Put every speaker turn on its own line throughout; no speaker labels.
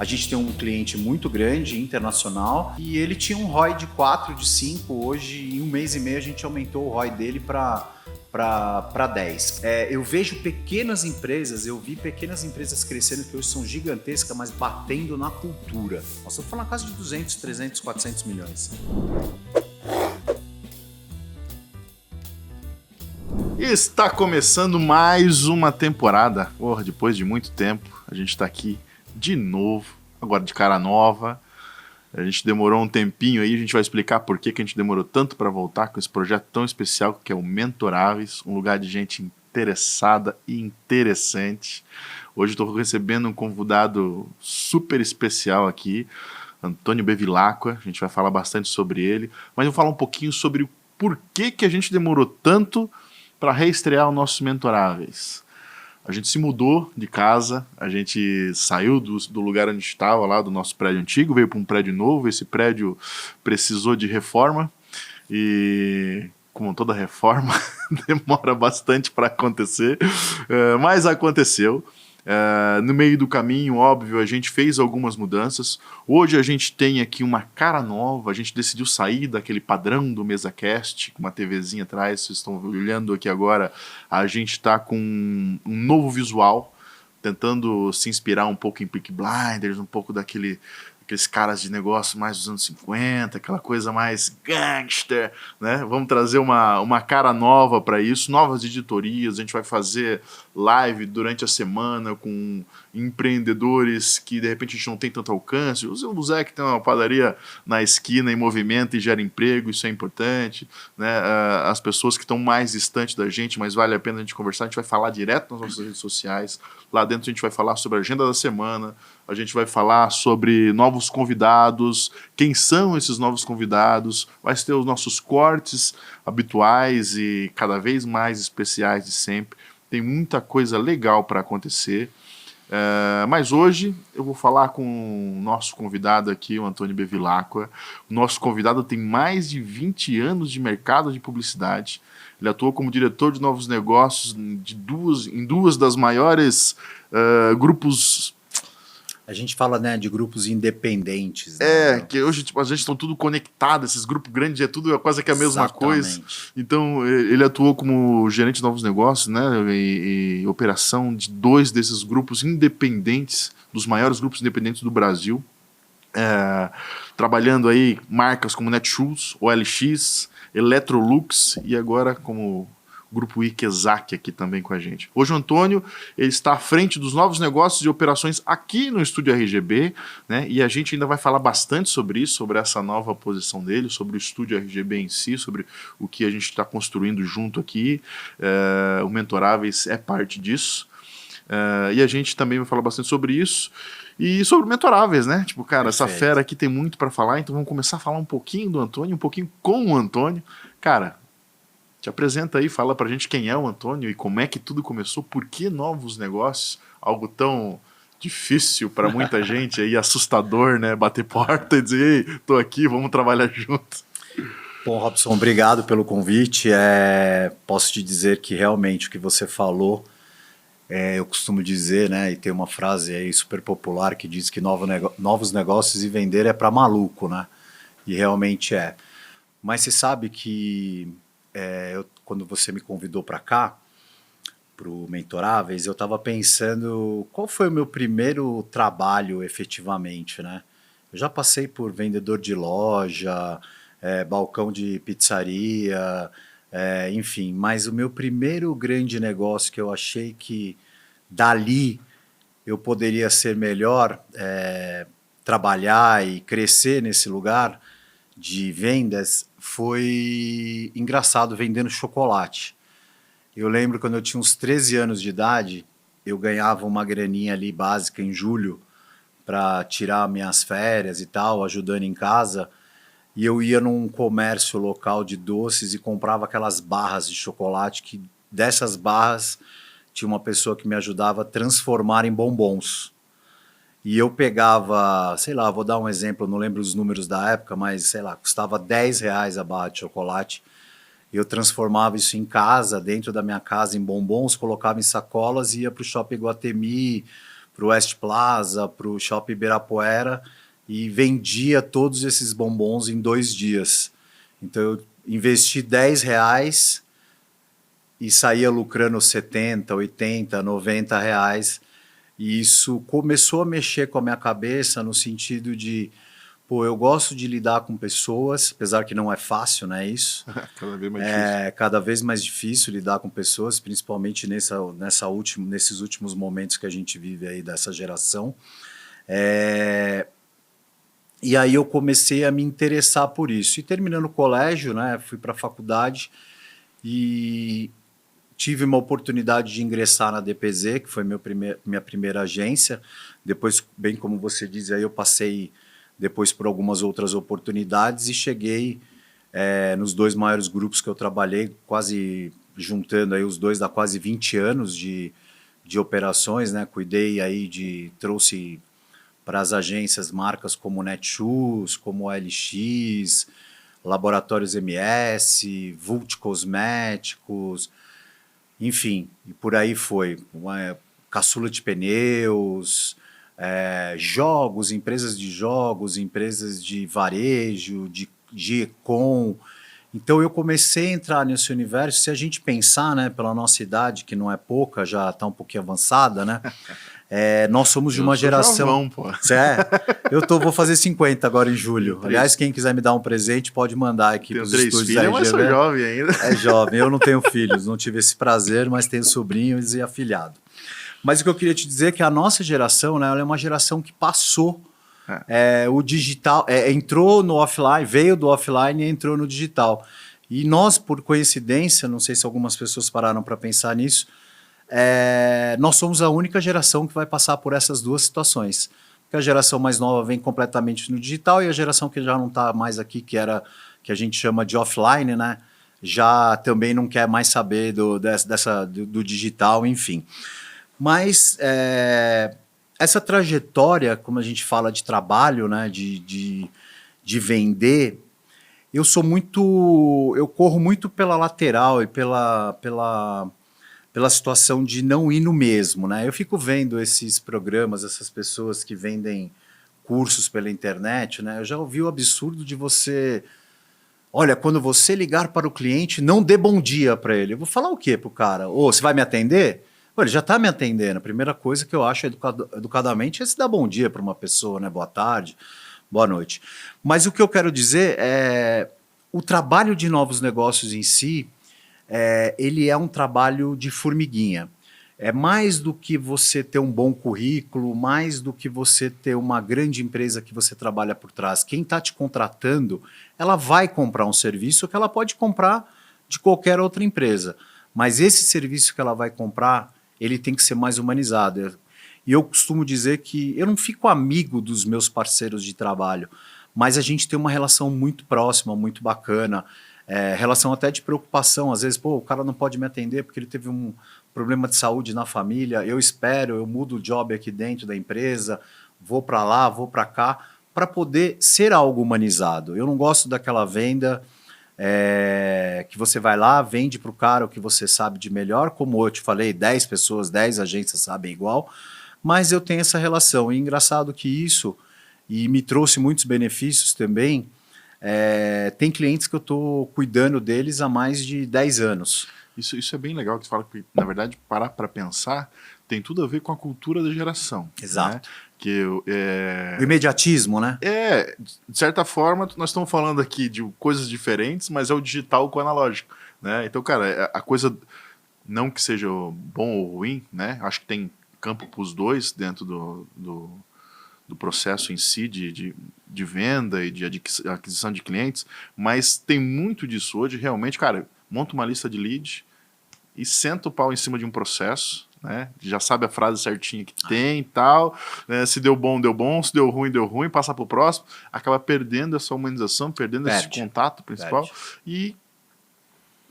A gente tem um cliente muito grande, internacional, e ele tinha um ROI de 4, de 5. Hoje, em um mês e meio, a gente aumentou o ROI dele para 10. Eu vejo pequenas empresas, eu vi pequenas empresas crescendo que hoje são gigantescas, mas batendo na cultura. Nós estamos falando na casa de 200, 300, 400 milhões.
Está começando mais uma temporada. Depois de muito tempo, a gente está aqui de novo, agora de cara nova. A gente demorou um tempinho aí, a gente vai explicar por que a gente demorou tanto para voltar com esse projeto tão especial que é o Mentoráveis, um lugar de gente interessada e interessante. Hoje estou recebendo um convidado super especial aqui, Antônio Bevilacqua. A gente vai falar bastante sobre ele, mas eu vou falar um pouquinho sobre o porquê que a gente demorou tanto para reestrear o nosso Mentoráveis. A gente se mudou de casa, a gente saiu do lugar onde estava, lá do nosso prédio antigo, veio para um prédio novo. Esse prédio precisou de reforma e, como toda reforma, demora bastante para acontecer, mas aconteceu. No meio do caminho, óbvio, a gente fez algumas mudanças. Hoje a gente tem aqui uma cara nova. A gente decidiu sair daquele padrão do MesaCast, com uma TVzinha atrás. Vocês estão olhando aqui agora. A gente está com um novo visual, tentando se inspirar um pouco em Peaky Blinders, um pouco aqueles caras de negócio mais dos anos 50, aquela coisa mais gangster, né? Vamos trazer uma cara nova para isso, novas editorias. A gente vai fazer live durante a semana com empreendedores que de repente a gente não tem tanto alcance. O Zé que tem uma padaria na esquina em movimento e gera emprego, isso é importante, né? As pessoas que estão mais distantes da gente, mas vale a pena a gente conversar. A gente vai falar direto nas nossas redes sociais. Lá dentro a gente vai falar sobre a agenda da semana, a gente vai falar sobre novos convidados, quem são esses novos convidados, vai ter os nossos cortes habituais e cada vez mais especiais de sempre. Tem muita coisa legal para acontecer. Mas hoje eu vou falar com o nosso convidado aqui, o Antônio Bevilacqua. O nosso convidado tem mais de 20 anos de mercado de publicidade. Ele atuou como diretor de novos negócios em duas das maiores grupos.
A gente fala, né, de grupos independentes. Né?
Que hoje a gente estão tudo conectado, esses grupos grandes é tudo quase que a mesma coisa. Então ele atuou como gerente de novos negócios, né, e operação de 2 desses grupos independentes, dos maiores grupos independentes do Brasil, trabalhando aí marcas como Netshoes, OLX, Electrolux e agora como Grupo Ikezaki aqui também com a gente. Hoje o Antônio ele está à frente dos novos negócios e operações aqui no Estúdio RGB, né? E a gente ainda vai falar bastante sobre isso, sobre essa nova posição dele, sobre o Estúdio RGB em si, sobre o que a gente está construindo junto aqui. O Mentoráveis é parte disso. E a gente também vai falar bastante sobre isso. E sobre Mentoráveis, né? Tipo, cara, Perfeito. Essa fera aqui tem muito para falar, então vamos começar a falar um pouquinho do Antônio, um pouquinho com o Antônio. Cara, te apresenta aí, fala pra gente quem é o Antônio e como é que tudo começou, por que novos negócios, algo tão difícil para muita gente aí, assustador, né? Bater porta e dizer, ei, tô aqui, vamos trabalhar junto.
Bom, Robson, obrigado pelo convite. Posso te dizer que realmente o que você falou, eu costumo dizer, né, e tem uma frase aí super popular que diz que novos negócios e vender é para maluco, né? E realmente é. Mas você sabe que quando você me convidou para cá, para o Mentoráveis, eu estava pensando qual foi o meu primeiro trabalho efetivamente, né? Eu já passei por vendedor de loja, balcão de pizzaria, enfim, mas o meu primeiro grande negócio que eu achei que dali eu poderia ser melhor, trabalhar e crescer nesse lugar de vendas, foi engraçado, vendendo chocolate. Eu lembro quando eu tinha uns 13 anos de idade, eu ganhava uma graninha ali básica em julho para tirar minhas férias e tal, ajudando em casa, e eu ia num comércio local de doces e comprava aquelas barras de chocolate, que dessas barras tinha uma pessoa que me ajudava a transformar em bombons. E eu pegava, sei lá, vou dar um exemplo, não lembro os números da época, mas sei lá, custava R$10 a barra de chocolate. Eu transformava isso em casa, dentro da minha casa, em bombons, colocava em sacolas e ia para o Shopping Iguatemi, para o West Plaza, para o Shopping Ibirapuera e vendia todos esses bombons em 2 dias. Então eu investi R$ 10 e saía lucrando 70, 80, R$ 90. E isso começou a mexer com a minha cabeça no sentido de, pô, eu gosto de lidar com pessoas, apesar que não é fácil, né, isso?
Cada vez mais difícil.
É cada vez mais difícil lidar com pessoas, principalmente nesses últimos momentos que a gente vive aí dessa geração. E aí eu comecei a me interessar por isso. E terminando o colégio, né, fui para a faculdade e tive uma oportunidade de ingressar na DPZ, que foi minha primeira agência. Depois, bem como você diz, aí eu passei depois por algumas outras oportunidades e cheguei nos 2 maiores grupos que eu trabalhei, quase juntando aí os dois, dá quase 20 anos de operações, né? Cuidei aí trouxe para as agências marcas como Netshoes, como OLX, Laboratórios MS, Vult Cosméticos, enfim, e por aí foi. Caçula de Pneus, jogos, empresas de varejo, de e-com. Então eu comecei a entrar nesse universo. Se a gente pensar, né, pela nossa idade, que não é pouca, já está um pouquinho avançada, né? Nós somos de uma geração.
Jovão, pô.
Vou fazer 50 agora em julho. Aliás, quem quiser me dar um presente pode mandar aqui para os estúdios da RGV.
Mas sou jovem ainda.
É jovem. Eu não tenho filhos, não tive esse prazer, mas tenho sobrinhos e afilhado. Mas o que eu queria te dizer é que a nossa geração, né, ela é uma geração que passou o digital, entrou no offline, veio do offline e entrou no digital. E nós, por coincidência, não sei se algumas pessoas pararam para pensar nisso, nós somos a única geração que vai passar por essas duas situações. Porque a geração mais nova vem completamente no digital e a geração que já não está mais aqui, que a gente chama de offline, né, já também não quer mais saber do digital, enfim. Mas essa trajetória, como a gente fala de trabalho, né, de vender, eu corro muito pela lateral e pela situação de não ir no mesmo, né? Eu fico vendo esses programas, essas pessoas que vendem cursos pela internet, né? Eu já ouvi o absurdo de você... Olha, quando você ligar para o cliente, não dê bom dia para ele. Eu vou falar o quê para o cara? Ou você vai me atender? Ele já está me atendendo. A primeira coisa que eu acho educadamente é se dar bom dia para uma pessoa, né? Boa tarde, boa noite. Mas o que eu quero dizer é o trabalho de novos negócios em si, ele é um trabalho de formiguinha. É mais do que você ter um bom currículo, mais do que você ter uma grande empresa que você trabalha por trás. Quem está te contratando, ela vai comprar um serviço que ela pode comprar de qualquer outra empresa. Mas esse serviço que ela vai comprar, ele tem que ser mais humanizado. E eu costumo dizer que eu não fico amigo dos meus parceiros de trabalho, mas a gente tem uma relação muito próxima, muito bacana, relação até de preocupação. Às vezes, o cara não pode me atender porque ele teve um problema de saúde na família, eu mudo o job aqui dentro da empresa, vou para lá, vou para cá, para poder ser algo humanizado. Eu não gosto daquela venda... que você vai lá, vende para o cara o que você sabe de melhor, como eu te falei, 10 pessoas, 10 agências sabem igual, mas eu tenho essa relação. E engraçado que isso, e me trouxe muitos benefícios também, tem clientes que eu estou cuidando deles há mais de 10 anos.
Isso é bem legal que você fala que, na verdade, parar para pensar tem tudo a ver com a cultura da geração.
Exato.
Né?
O imediatismo, né?
De certa forma, nós estamos falando aqui de coisas diferentes, mas é o digital com o analógico, né? Então, cara, a coisa, não que seja bom ou ruim, né? Acho que tem campo para os dois dentro do processo em si de venda e de aquisição de clientes, mas tem muito disso hoje, realmente, cara, monta uma lista de lead e senta o pau em cima de um processo, né? Já sabe a frase certinha que tem e tal, né? Se deu bom, se deu ruim, passa para o próximo, acaba perdendo essa humanização, perdendo esse contato principal e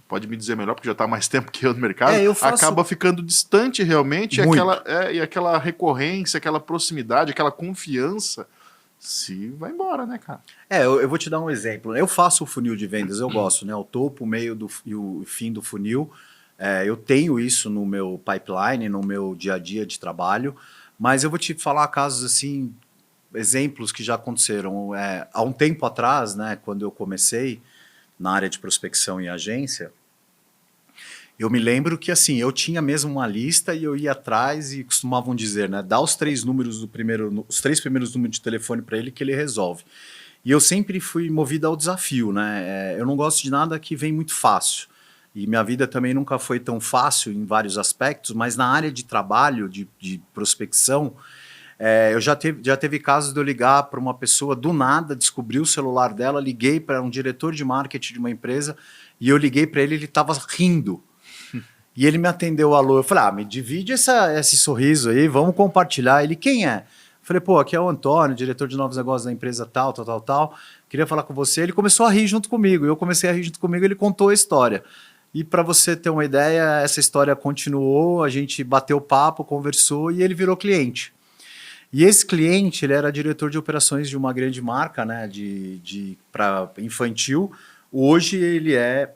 pode me dizer melhor, porque já está mais tempo que eu no mercado, acaba ficando distante realmente e aquela recorrência, aquela proximidade, aquela confiança se vai embora, né, cara?
Eu vou te dar um exemplo. Eu faço o funil de vendas, eu gosto, né? O topo, o meio e o fim do funil. Eu tenho isso no meu pipeline, no meu dia a dia de trabalho, Mas eu vou te falar casos assim, exemplos que já aconteceram. Há um tempo atrás, né, quando eu comecei na área de prospecção e agência, eu me lembro que assim, eu tinha mesmo uma lista e eu ia atrás e costumavam dizer, né, dá os três primeiros números de telefone para ele que ele resolve. E eu sempre fui movido ao desafio, né? Eu não gosto de nada que vem muito fácil. E minha vida também nunca foi tão fácil em vários aspectos, mas na área de trabalho, de prospecção, eu já teve casos de eu ligar para uma pessoa do nada, descobri o celular dela, liguei para um diretor de marketing de uma empresa e eu liguei para ele, ele estava rindo. E ele me atendeu, alô, eu falei, me divide esse sorriso aí, vamos compartilhar. Ele, quem é? Eu falei, pô, aqui é o Antônio, diretor de novos negócios da empresa tal, tal, tal, tal. Queria falar com você. Ele começou a rir junto comigo, eu comecei a rir junto comigo, ele contou a história. E para você ter uma ideia, essa história continuou, a gente bateu papo, conversou e ele virou cliente. E esse cliente, ele era diretor de operações de uma grande marca, né, para infantil. Hoje ele é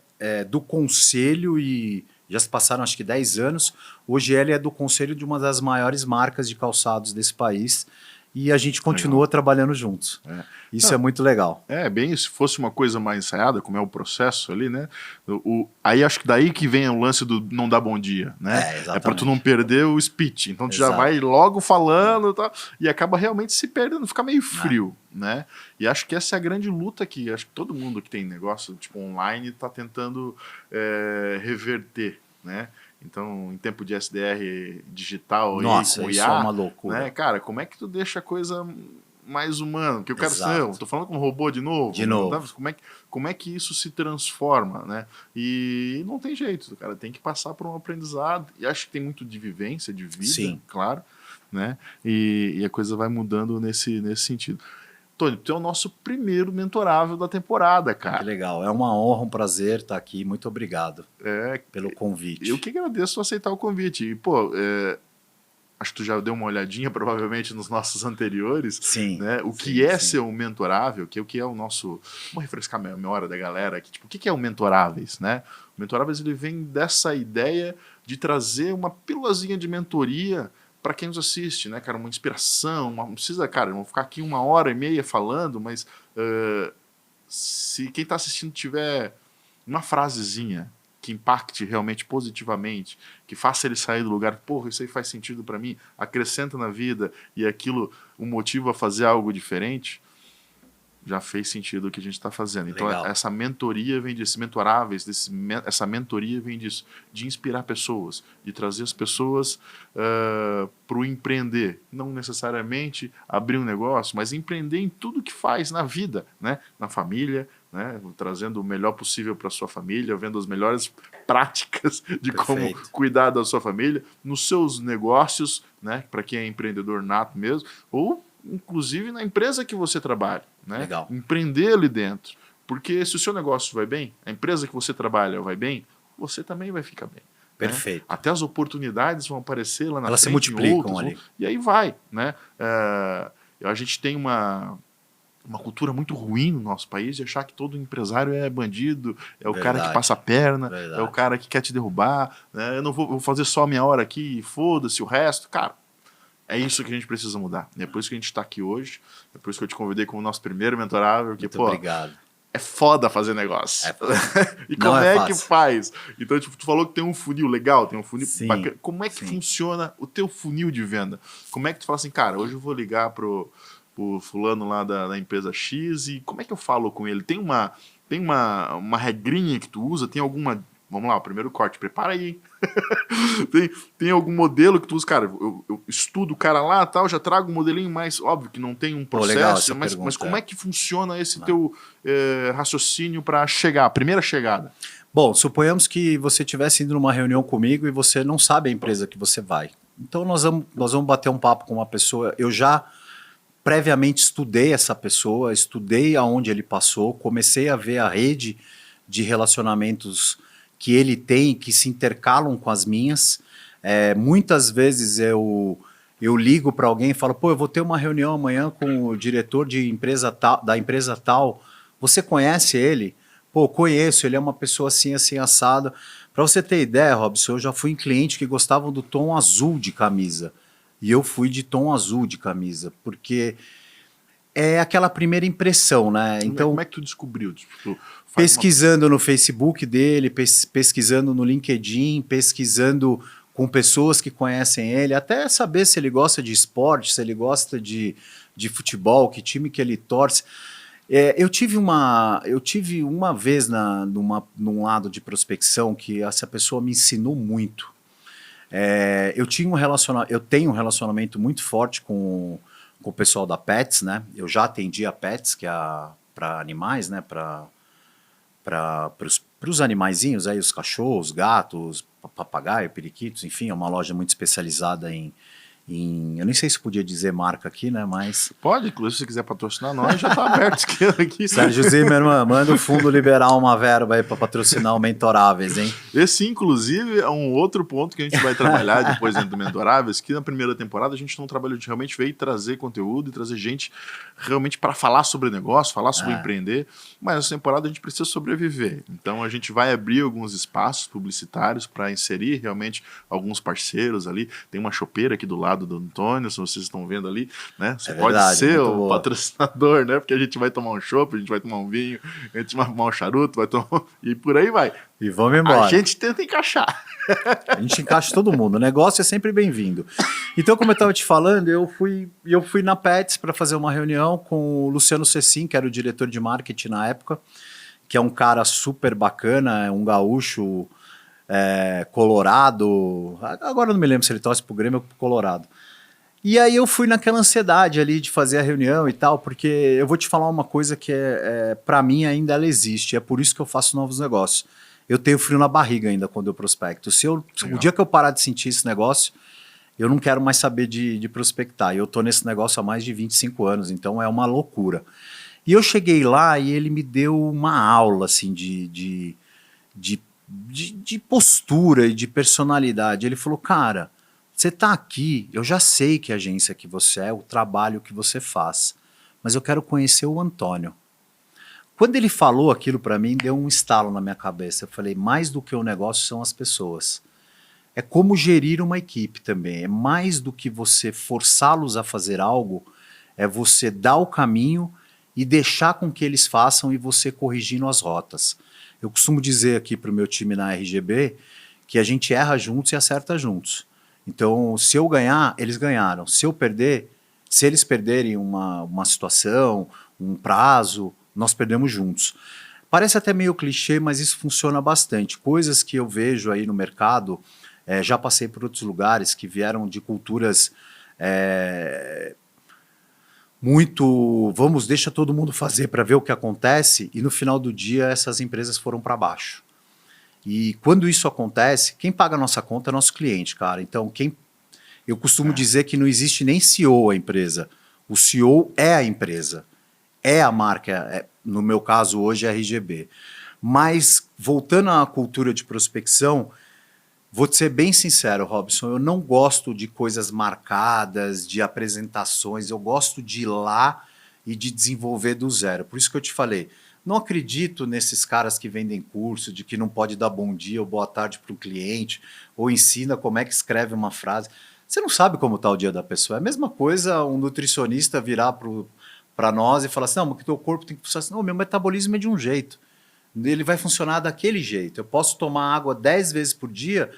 do conselho e já se passaram acho que 10 anos. Hoje ele é do conselho de uma das maiores marcas de calçados desse país e a gente continua trabalhando juntos. Isso é muito legal.
Bem, se fosse uma coisa mais ensaiada, como é o processo ali, né? Aí acho que daí que vem o lance do não dar bom dia, né? É para tu não perder o speech. Então tu já vai logo falando e acaba realmente se perdendo, fica meio frio, né? E acho que essa é a grande luta que acho que todo mundo que tem negócio tipo online está tentando reverter, né? Então, em tempo de SDR digital,
nossa,
com
isso
IA,
é uma loucura.
Né? Cara, como é que tu deixa a coisa mais humana? Porque eu quero ser, eu tô falando com um robô de novo.
De novo.
Como é que isso se transforma, né? E não tem jeito, cara, tem que passar por um aprendizado. E acho que tem muito de vivência, de vida,
sim,
claro, né? E a coisa vai mudando nesse sentido. Tony, tu é o nosso primeiro mentorável da temporada, cara.
Que legal, é uma honra, um prazer estar aqui, muito obrigado pelo convite.
Eu que agradeço aceitar o convite. E, pô, acho que tu já deu uma olhadinha provavelmente nos nossos anteriores.
Sim.
Né? O que é ser um mentorável, que é o que é o nosso... Vamos refrescar a memória da galera aqui. Tipo, o que é o Mentoráveis, né? O Mentoráveis, ele vem dessa ideia de trazer uma pílulazinha de mentoria para quem nos assiste, né, cara, uma inspiração, não precisa, cara, não vou ficar aqui 1h30 falando, mas se quem está assistindo tiver uma frasezinha que impacte realmente positivamente, que faça ele sair do lugar, porra, isso aí faz sentido para mim, acrescenta na vida e aquilo o motiva a fazer algo diferente, já fez sentido o que a gente está fazendo. Então, essa mentoria vem disso, mentoráveis, essa mentoria vem disso, de inspirar pessoas, de trazer as pessoas para o empreender. Não necessariamente abrir um negócio, mas empreender em tudo que faz na vida, né? Na família, né? Trazendo o melhor possível para a sua família, vendo as melhores práticas de como cuidar da sua família, nos seus negócios, né? Para quem é empreendedor nato mesmo, ou inclusive na empresa que você trabalha, né?
Legal.
Empreender ali dentro, porque se o seu negócio vai bem, a empresa que você trabalha vai bem, você também vai ficar bem.
Perfeito.
Né? Até as oportunidades vão aparecer lá na
Elas
frente,
se multiplicam ali.
E aí vai, né? A gente tem uma cultura muito ruim no nosso país de achar que todo empresário é bandido, é o cara que passa a perna, é o cara que quer te derrubar, né? Eu não vou fazer só a minha hora aqui e foda-se o resto. Cara, é isso que a gente precisa mudar. É por isso que a gente está aqui hoje. É por isso que eu te convidei como nosso primeiro mentorável. Porque,
obrigado.
É foda fazer negócio. E como é que faz? Então, tipo, tu falou que tem um funil legal, tem um funil bacana. Como é que funciona o teu funil de venda? Como é que tu fala assim, cara, hoje eu vou ligar pro fulano lá da empresa X e como é que eu falo com ele? Tem uma regrinha que tu usa? Tem alguma... Vamos lá, o primeiro corte, prepara aí. tem algum modelo que tu usa? Cara, eu estudo o cara lá, tal, já trago um modelinho mais óbvio que não tem um processo, mas como é que funciona esse teu raciocínio para chegar, a primeira chegada?
Bom, suponhamos que você estivesse indo numa reunião comigo e você não sabe a empresa que você vai. Então nós vamos bater um papo com uma pessoa. Eu já previamente estudei essa pessoa, estudei aonde ele passou, comecei a ver a rede de relacionamentos que ele tem, que se intercalam com as minhas. Muitas vezes eu ligo para alguém e falo, pô, eu vou ter uma reunião amanhã com o diretor de da empresa tal, você conhece ele? Pô, conheço, ele é uma pessoa assim, assim, assada. Para você ter ideia, Robson, eu já fui em cliente que gostavam do tom azul de camisa. E eu fui de tom azul de camisa, porque é aquela primeira impressão, né? Então,
como é que tu descobriu? Tipo,
pesquisando no Facebook dele, pesquisando no LinkedIn, pesquisando com pessoas que conhecem ele, até saber se ele gosta de esporte, se ele gosta de futebol, que time que ele torce. Eu tive uma vez num lado de prospecção que essa pessoa me ensinou muito. Eu tenho um relacionamento muito forte com o pessoal da Pets, né? Eu já atendi a Pets, que é para animais, né? Para os animaizinhos, aí, os cachorros, gatos, papagaio, periquitos, enfim, é uma loja muito especializada em eu nem sei se podia dizer marca aqui, né, mas...
Pode, inclusive, se você quiser patrocinar nós, já está aberto aqui.
Sérgio Zimmermann, manda o fundo liberar uma verba aí para patrocinar o Mentoráveis, hein?
Esse, inclusive, é um outro ponto que a gente vai trabalhar depois dentro do Mentoráveis, que na primeira temporada a gente não trabalhou, de realmente veio trazer conteúdo e trazer gente realmente para falar sobre negócio, falar sobre empreender, mas nessa temporada a gente precisa sobreviver. Então a gente vai abrir alguns espaços publicitários para inserir realmente alguns parceiros ali. Tem uma chopeira aqui do lado do Antônio, se vocês estão vendo ali, né? Você pode ser o patrocinador, né? Porque a gente vai tomar um chopp, a gente vai tomar um vinho, a gente vai tomar um charuto, vai tomar... e por aí vai.
E vamos embora.
A gente tenta encaixar.
A gente encaixa todo mundo. O negócio é sempre bem-vindo. Então, como eu estava te falando, eu fui na Pets para fazer uma reunião com o Luciano Cecim, que era o diretor de marketing na época, que é um cara super bacana, um gaúcho colorado. Agora eu não me lembro se ele torce pro Grêmio ou pro Colorado. E aí eu fui naquela ansiedade ali de fazer a reunião e tal, porque eu vou te falar uma coisa que para mim ainda ela existe, é por isso que eu faço novos negócios. Eu tenho frio na barriga ainda quando eu prospecto. O dia que eu parar de sentir esse negócio, eu não quero mais saber de prospectar. Eu tô nesse negócio há mais de 25 anos, então é uma loucura. E eu cheguei lá e ele me deu uma aula assim de postura e de personalidade. Ele falou, cara, você tá aqui, eu já sei que agência que você é, o trabalho que você faz, mas eu quero conhecer o Antônio. Quando ele falou aquilo para mim, deu um estalo na minha cabeça. Eu falei, mais do que o negócio são as pessoas. É como gerir uma equipe também. É mais do que você forçá-los a fazer algo, é você dar o caminho e deixar com que eles façam e você corrigindo as rotas. Eu costumo dizer aqui para o meu time na RGB que a gente erra juntos e acerta juntos. Então, se eu ganhar, eles ganharam. Se eu perder, se eles perderem uma situação, um prazo, nós perdemos juntos. Parece até meio clichê, mas isso funciona bastante. Coisas que eu vejo aí no mercado, já passei por outros lugares que vieram de culturas muito, deixa todo mundo fazer para ver o que acontece, e no final do dia essas empresas foram para baixo. E quando isso acontece, quem paga a nossa conta é nosso cliente, cara. Então, eu costumo dizer que não existe nem CEO a empresa. O CEO é a empresa. É a marca, no meu caso hoje é a RGB. Mas, voltando à cultura de prospecção, vou te ser bem sincero, Robson, eu não gosto de coisas marcadas, de apresentações, eu gosto de ir lá e de desenvolver do zero. Por isso que eu te falei, não acredito nesses caras que vendem curso, de que não pode dar bom dia ou boa tarde para o cliente, ou ensina como é que escreve uma frase. Você não sabe como está o dia da pessoa. É a mesma coisa um nutricionista virar para nós e falar assim, não, porque teu corpo tem que funcionar assim. Não, meu metabolismo é de um jeito. Ele vai funcionar daquele jeito. Eu posso tomar água 10 vezes por dia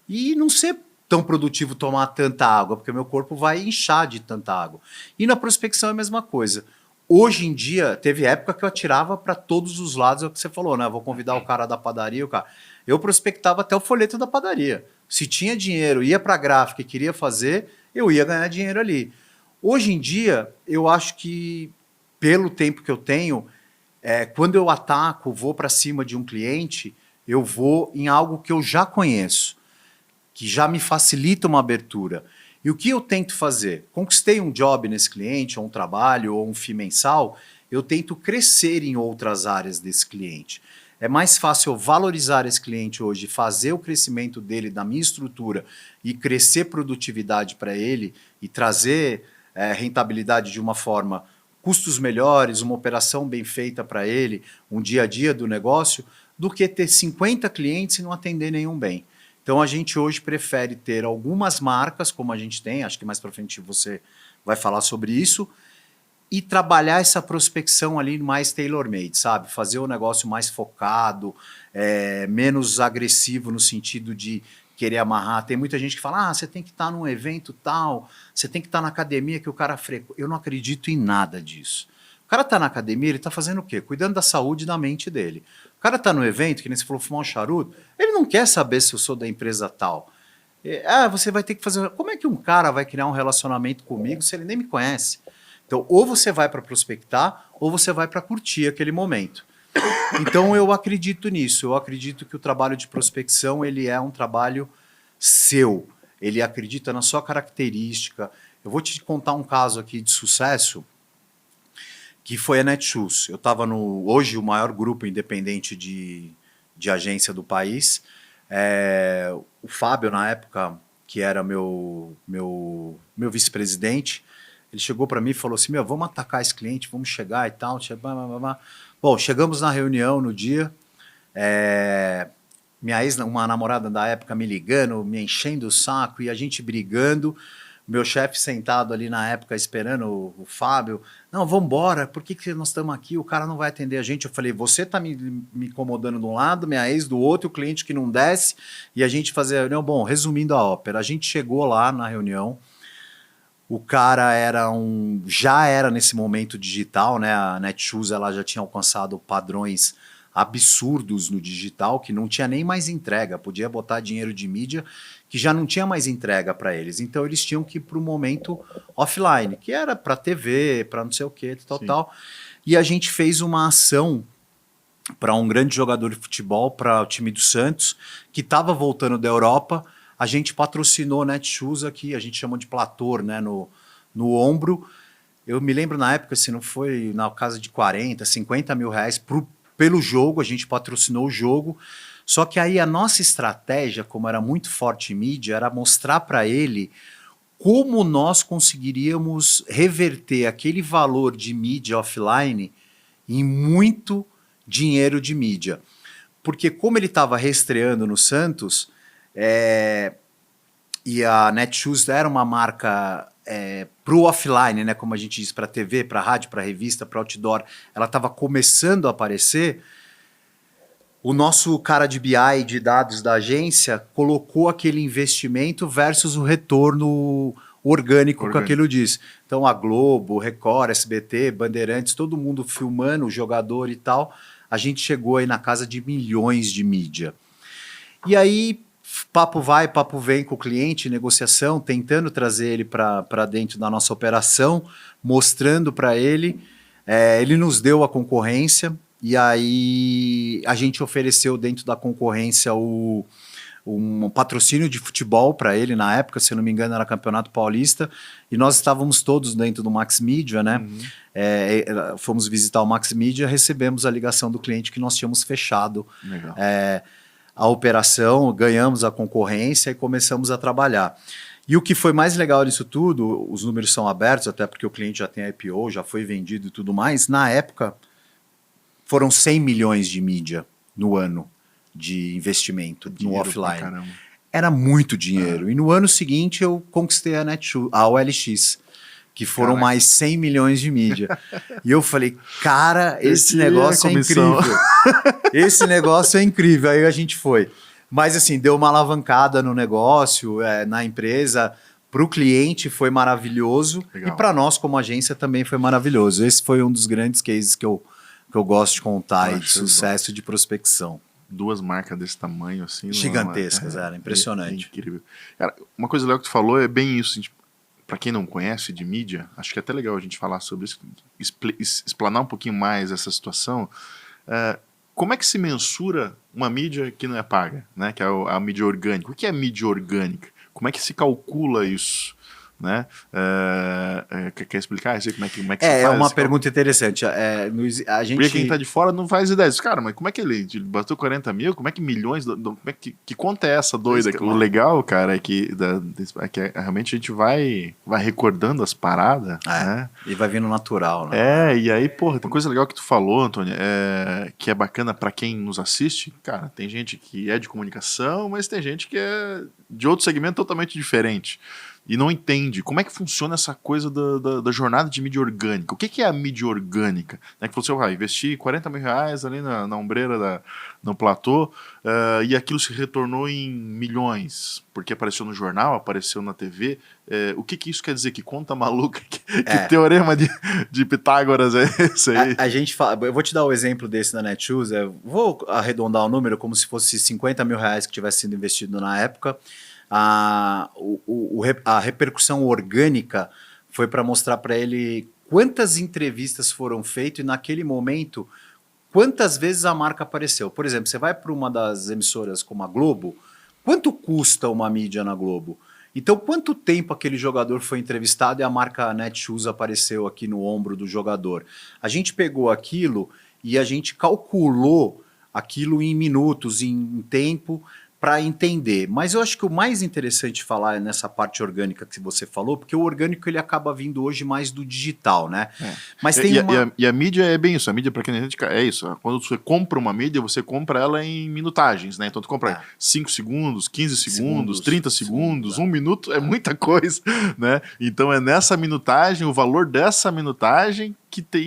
e não ser tão produtivo tomar tanta água, porque meu corpo vai inchar de tanta água. E na prospecção é a mesma coisa. Hoje em dia, teve época que eu atirava para todos os lados, é o que você falou, né? Vou convidar o cara da padaria, o cara. Eu prospectava até o folheto da padaria. Se tinha dinheiro, ia para a gráfica e queria fazer, eu ia ganhar dinheiro ali. Hoje em dia, eu acho que, pelo tempo que eu tenho, quando eu ataco, vou para cima de um cliente, eu vou em algo que eu já conheço, que já me facilita uma abertura. E o que eu tento fazer? Conquistei um job nesse cliente, ou um trabalho, ou um FII mensal, eu tento crescer em outras áreas desse cliente. É mais fácil eu valorizar esse cliente hoje, fazer o crescimento dele na minha estrutura e crescer produtividade para ele e trazer rentabilidade de uma forma, custos melhores, uma operação bem feita para ele, um dia a dia do negócio, do que ter 50 clientes e não atender nenhum bem. Então a gente hoje prefere ter algumas marcas, como a gente tem, acho que mais para frente você vai falar sobre isso, e trabalhar essa prospecção ali mais tailor-made, sabe? Fazer o negócio mais focado, menos agressivo no sentido de querer amarrar. Tem muita gente que fala, você tem que estar num evento tal, você tem que estar na academia que o cara frequenta. Eu não acredito em nada disso. O cara tá na academia, ele tá fazendo o quê? Cuidando da saúde e da mente dele. O cara tá no evento, que nem você falou, fumar um charuto, ele não quer saber se eu sou da empresa tal. Você vai ter que fazer... Como é que um cara vai criar um relacionamento comigo se ele nem me conhece? Então, ou você vai para prospectar, ou você vai para curtir aquele momento. Então, eu acredito nisso. Eu acredito que o trabalho de prospecção ele é um trabalho seu. Ele acredita na sua característica. Eu vou te contar um caso aqui de sucesso, que foi a Netshoes. Eu estava hoje o maior grupo independente de agência do país. O Fábio, na época, que era meu vice-presidente, ele chegou para mim e falou assim, vamos atacar esse cliente, vamos chegar e tal. Bom, chegamos na reunião no dia, minha uma namorada da época me ligando, me enchendo o saco e a gente brigando, meu chefe sentado ali na época esperando o Fábio, não, vamos embora, por que nós estamos aqui, o cara não vai atender a gente? Eu falei, você está me incomodando de um lado, minha ex do outro, o cliente que não desce, e a gente fazer a reunião. Bom, resumindo a ópera, a gente chegou lá na reunião, o cara já era nesse momento digital, né? A Netshoes ela já tinha alcançado padrões absurdos no digital, que não tinha nem mais entrega, podia botar dinheiro de mídia, que já não tinha mais entrega para eles. Então eles tinham que ir para o momento offline, que era para TV, para não sei o que, tal. E a gente fez uma ação para um grande jogador de futebol, para o time do Santos, que estava voltando da Europa. A gente patrocinou Netshoes aqui, a gente chama de platô, né, no ombro. Eu me lembro na época, se não foi na casa de 40, 50 mil reais pelo jogo, a gente patrocinou o jogo. Só que aí a nossa estratégia, como era muito forte em mídia, era mostrar para ele como nós conseguiríamos reverter aquele valor de mídia offline em muito dinheiro de mídia. Porque como ele estava reestreando no Santos... e a Netshoes era uma marca para o offline, né, como a gente diz, para TV, para rádio, para revista, para outdoor, ela estava começando a aparecer. O nosso cara de BI, de dados da agência, colocou aquele investimento versus o retorno orgânico que aquilo diz. Então a Globo, Record, SBT, Bandeirantes, todo mundo filmando o jogador e tal, a gente chegou aí na casa de milhões de mídia. E aí papo vai, papo vem com o cliente, negociação, tentando trazer ele para dentro da nossa operação, mostrando para ele. Ele nos deu a concorrência e aí a gente ofereceu dentro da concorrência um patrocínio de futebol para ele na época, se eu não me engano era Campeonato Paulista, e nós estávamos todos dentro do Max Media, né? Uhum. Fomos visitar o Max Media, recebemos a ligação do cliente que nós tínhamos fechado. Legal. A operação, ganhamos a concorrência e começamos a trabalhar. E o que foi mais legal disso tudo, os números são abertos, até porque o cliente já tem IPO, já foi vendido e tudo mais, na época foram 100 milhões de mídia no ano de investimento no offline. Era muito dinheiro. E no ano seguinte eu conquistei a Netshoes, a OLX, que foram mais 100 milhões de mídia. E eu falei, cara, esse negócio é incrível. Esse negócio é incrível. Aí a gente foi. Mas assim, deu uma alavancada no negócio, na empresa. Para o cliente foi maravilhoso. Legal. E para nós, como agência, também foi maravilhoso. Esse foi um dos grandes cases que eu gosto de contar, de sucesso de prospecção.
2 marcas desse tamanho, assim.
Gigantescas, era impressionante.
Incrível. Cara, uma coisa legal que tu falou é bem isso, para quem não conhece de mídia, acho que é até legal a gente falar sobre isso, explanar um pouquinho mais essa situação. Como é que se mensura uma mídia que não é paga, né? Que é a mídia orgânica? O que é mídia orgânica? Como é que se calcula isso? né? Quer explicar isso aí? Como é que você faz?
É uma pergunta interessante. A gente...
Porque quem tá de fora não faz ideia. Cara, mas como é que ele bateu 40 mil? Como é que milhões? Como é que conta é essa doida? O legal, cara, é que realmente a gente vai recordando as paradas, né?
E vai vindo natural, né?
E aí, porra, tem coisa legal que tu falou, Antônio, que é bacana pra quem nos assiste. Cara, tem gente que é de comunicação, mas tem gente que é de outro segmento totalmente diferente. E não entende como é que funciona essa coisa da jornada de mídia orgânica. O que é a mídia orgânica? Né, que você vai investir 40 mil reais ali na ombreira, no platô, e aquilo se retornou em milhões, porque apareceu no jornal, apareceu na TV. O que isso quer dizer? Que conta maluca, que teorema de Pitágoras é esse aí?
A gente fala, eu vou te dar o exemplo desse na Netshoes, vou arredondar o número como se fosse 50 mil reais que tivesse sido investido na época. A repercussão orgânica foi para mostrar para ele quantas entrevistas foram feitas e naquele momento quantas vezes a marca apareceu. Por exemplo, você vai para uma das emissoras como a Globo, quanto custa uma mídia na Globo? Então, quanto tempo aquele jogador foi entrevistado e a marca Netshoes apareceu aqui no ombro do jogador? A gente pegou aquilo e a gente calculou aquilo em minutos, em tempo, para entender. Mas eu acho que o mais interessante falar é nessa parte orgânica que você falou, porque o orgânico ele acaba vindo hoje mais do digital, né? Mas tem
a mídia é bem isso. A mídia, para quem não entende, é isso. Quando você compra uma mídia, você compra ela em minutagens, né? Então tu compra 5 segundos, 15 segundos, 30 segundos, 1 minuto, é muita coisa, né? Então é nessa minutagem, o valor dessa minutagem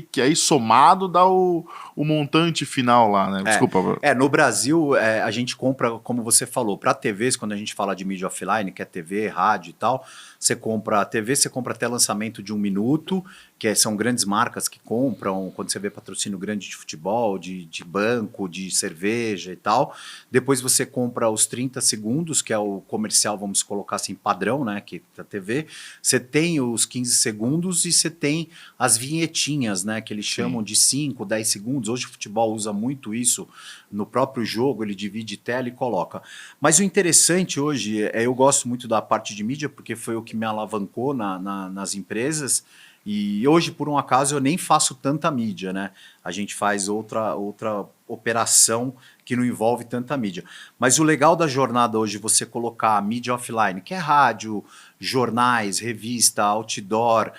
que aí somado dá o montante final lá, né? Desculpa.
No Brasil, a gente compra, como você falou, para TVs, quando a gente fala de mídia offline, que é TV, rádio e tal, você compra a TV, você compra até lançamento de 1 minuto, que são grandes marcas que compram, quando você vê patrocínio grande de futebol, de banco, de cerveja e tal. Depois você compra os 30 segundos, que é o comercial, vamos colocar assim, padrão, né, que da TV. Você tem os 15 segundos e você tem as vinhetinhas, né, que eles chamam de 5, 10 segundos. Hoje o futebol usa muito isso no próprio jogo, ele divide tela e coloca. Mas o interessante hoje, eu gosto muito da parte de mídia, porque foi o que me alavancou nas empresas. E hoje, por um acaso, eu nem faço tanta mídia, né? A gente faz outra operação que não envolve tanta mídia. Mas o legal da jornada hoje, você colocar a mídia offline, que é rádio, jornais, revista, outdoor,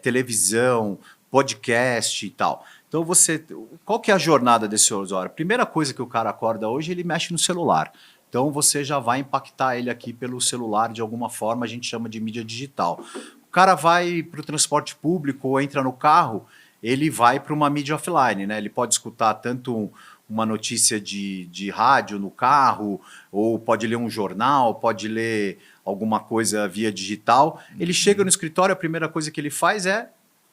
televisão, podcast e tal. Então, qual que é a jornada desse usuário? A primeira coisa que o cara acorda hoje, ele mexe no celular. Então, você já vai impactar ele aqui pelo celular de alguma forma, a gente chama de mídia digital. O cara vai para o transporte público ou entra no carro, ele vai para uma mídia offline, né? Ele pode escutar tanto uma notícia de rádio no carro, ou pode ler um jornal, pode ler alguma coisa via digital. Ele chega no escritório, a primeira coisa que ele faz é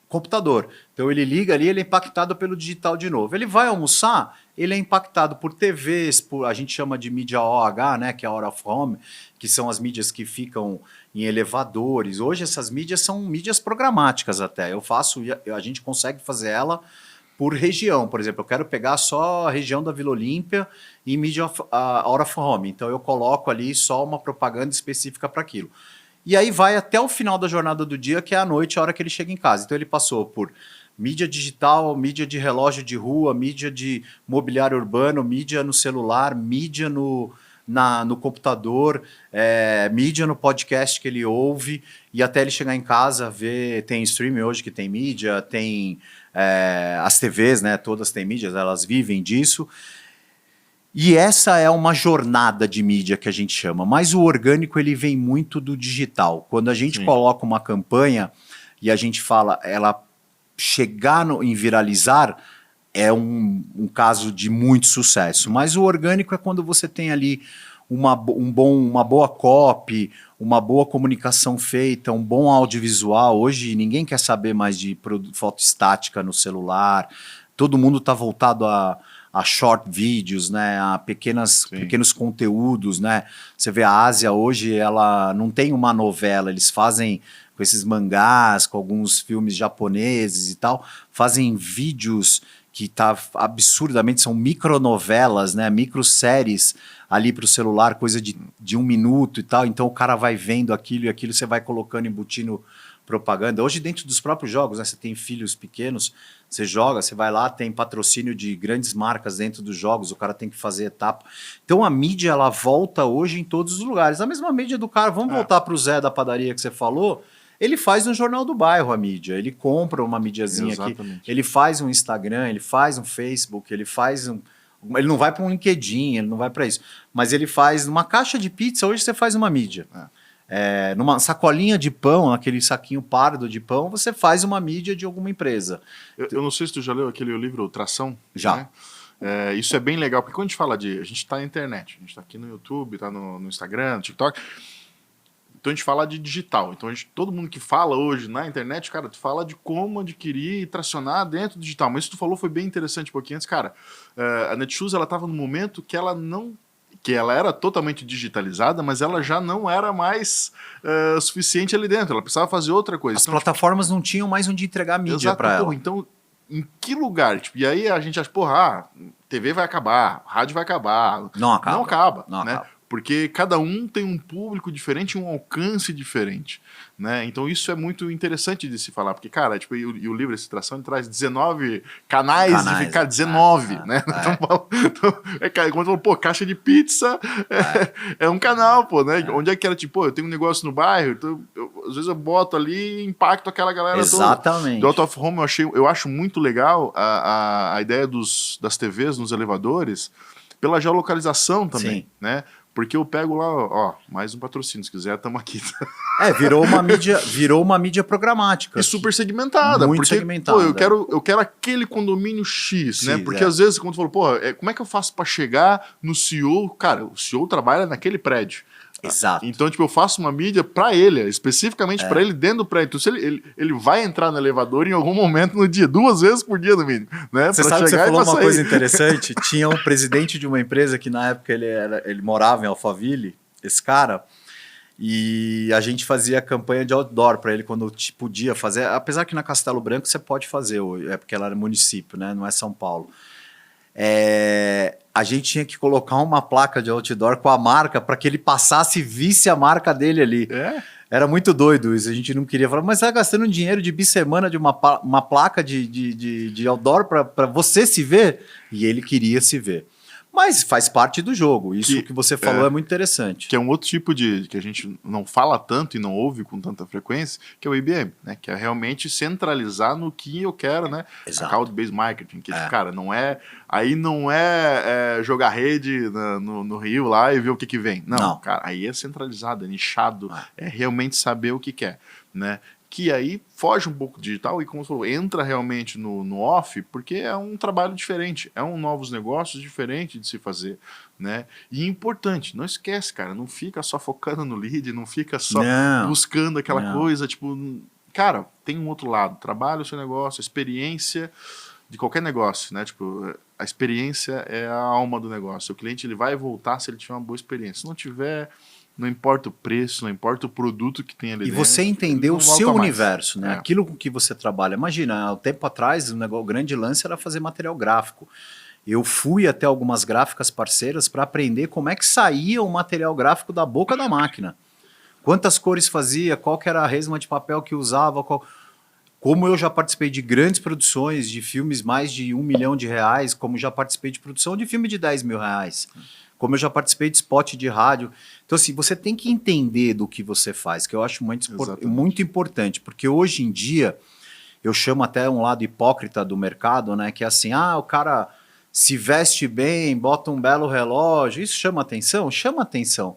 computador. Então ele liga ali, ele é impactado pelo digital de novo. Ele vai almoçar, ele é impactado por TVs, a gente chama de mídia OH, né, que é Out of Home, que são as mídias que ficam em elevadores. Hoje essas mídias são mídias programáticas até. A gente consegue fazer ela por região. Por exemplo, eu quero pegar só a região da Vila Olímpia e mídia Out of Home. Então eu coloco ali só uma propaganda específica para aquilo. E aí vai até o final da jornada do dia, que é a noite, a hora que ele chega em casa. Então ele passou por mídia digital, mídia de relógio de rua, mídia de mobiliário urbano, mídia no celular, mídia no computador, mídia no podcast que ele ouve, e até ele chegar em casa, tem streaming hoje que tem mídia, tem as TVs, né, todas têm mídias, elas vivem disso. E essa é uma jornada de mídia que a gente chama, mas o orgânico ele vem muito do digital. Quando a gente coloca uma campanha e a gente fala, ela chegar em viralizar, é um caso de muito sucesso. Mas o orgânico é quando você tem ali uma boa copy, uma boa comunicação feita, um bom audiovisual. Hoje ninguém quer saber mais de foto estática no celular, todo mundo está voltado a short vídeos, né, a pequenos conteúdos, né? Você vê a Ásia hoje, ela não tem uma novela, eles fazem com esses mangás, com alguns filmes japoneses e tal, fazem vídeos que tá absurdamente, são micronovelas, né, microséries ali para o celular, coisa de 1 minuto e tal, então o cara vai vendo aquilo e aquilo você vai colocando, embutindo propaganda. Hoje dentro dos próprios jogos, né, você tem filhos pequenos, você joga, você vai lá, tem patrocínio de grandes marcas dentro dos jogos, o cara tem que fazer etapa. Então a mídia, ela volta hoje em todos os lugares. A mesma mídia do cara, vamos voltar para o Zé da padaria que você falou, ele faz no Jornal do Bairro a mídia, ele compra uma mídiazinha aqui, ele faz um Instagram, ele faz um Facebook, ele faz um... Ele não vai para um LinkedIn, ele não vai para isso, mas ele faz numa caixa de pizza, hoje você faz uma mídia. Numa sacolinha de pão, aquele saquinho pardo de pão, você faz uma mídia de alguma empresa.
Eu não sei se tu já leu aquele livro Tração.
Já.
Né? Isso é bem legal, porque quando a gente fala a gente está na internet, a gente está aqui no YouTube, está no Instagram, no TikTok, então a gente fala de digital. Então todo mundo que fala hoje na internet, cara, tu fala de como adquirir e tracionar dentro do digital. Mas isso que tu falou foi bem interessante, porque antes, cara, a Netshoes, ela estava no momento que ela era totalmente digitalizada, mas ela já não era mais suficiente ali dentro. Ela precisava fazer outra coisa.
As plataformas não tinham mais onde entregar mídia para ela.
Então, em que lugar? Tipo, e aí a gente acha, porra, TV vai acabar, rádio vai acabar.
Não acaba.
Não acaba,
não
né?
acaba.
Porque cada um tem um público diferente, um alcance diferente, né? Então isso é muito interessante de se falar, porque, cara, tipo, e o livro Essa Tração, ele traz 19 canais de ficar 19, né? Então, quando falou, pô, caixa de pizza é um canal, pô, né? Onde é que era, tipo, eu tenho um negócio no bairro, então às vezes eu boto ali e impacto aquela galera toda.
Exatamente.
Do Out of Home eu acho muito legal a ideia das TVs nos elevadores, pela geolocalização também,
Sim.
né? Porque eu pego lá, ó, mais um patrocínio, se quiser, estamos aqui.
Virou uma mídia programática.
E super segmentada.
Muito
porque,
segmentada.
Pô, eu quero aquele condomínio X, né? Porque às vezes, quando tu falou, pô, como é que eu faço para chegar no CEO? Cara, o CEO trabalha naquele prédio.
Exato.
Então, tipo, eu faço uma mídia para ele, especificamente para ele dentro do prédio. Então, se ele vai entrar no elevador em algum momento no dia, 2 vezes por dia no mínimo, né?
Você sabe que você falou uma coisa interessante? Tinha um presidente de uma empresa que na época ele morava em Alphaville, esse cara, e a gente fazia campanha de outdoor para ele quando podia fazer, apesar que na Castelo Branco você pode fazer, porque ela era município, né? Não é São Paulo. A gente tinha que colocar uma placa de outdoor com a marca para que ele passasse e visse a marca dele ali. Era muito doido isso, a gente não queria falar, mas tá gastando dinheiro de bissemana de uma placa de outdoor para você se ver? E ele queria se ver. Mas faz parte do jogo, isso que você falou é muito interessante.
Que é um outro tipo que a gente não fala tanto e não ouve com tanta frequência, que é o IBM, né? Que é realmente centralizar no que eu quero, né? Account-based marketing, que, cara, não é jogar rede no Rio lá e ver o que vem. Não, cara, aí é centralizado, é nichado, é realmente saber o que quer, né? Que aí foge um pouco do digital e, como você falou, entra realmente no off, porque é um trabalho diferente, é um novos negócios diferente de se fazer, né? E importante, não esquece, cara, não fica só focando no lead, não fica só buscando aquela coisa, tipo, cara, tem um outro lado, trabalha o seu negócio, a experiência de qualquer negócio, né? Tipo, a experiência é a alma do negócio, o cliente ele vai voltar se ele tiver uma boa experiência, se não tiver... Não importa o preço, não importa o produto que tem ali dentro.
E você entender o seu universo, né? Aquilo com que você trabalha. Imagina, há um tempo atrás, o grande lance era fazer material gráfico. Eu fui até algumas gráficas parceiras para aprender como é que saía o material gráfico da boca da máquina. Quantas cores fazia, qual que era a resma de papel que usava, como eu já participei de grandes produções, de filmes mais de R$1 milhão, como já participei de produção de filme de R$10 mil. Como eu já participei de spot de rádio. Então, assim, você tem que entender do que você faz, que eu acho muito importante, porque hoje em dia, eu chamo até um lado hipócrita do mercado, né, que é assim, o cara se veste bem, bota um belo relógio, isso chama atenção? Chama atenção.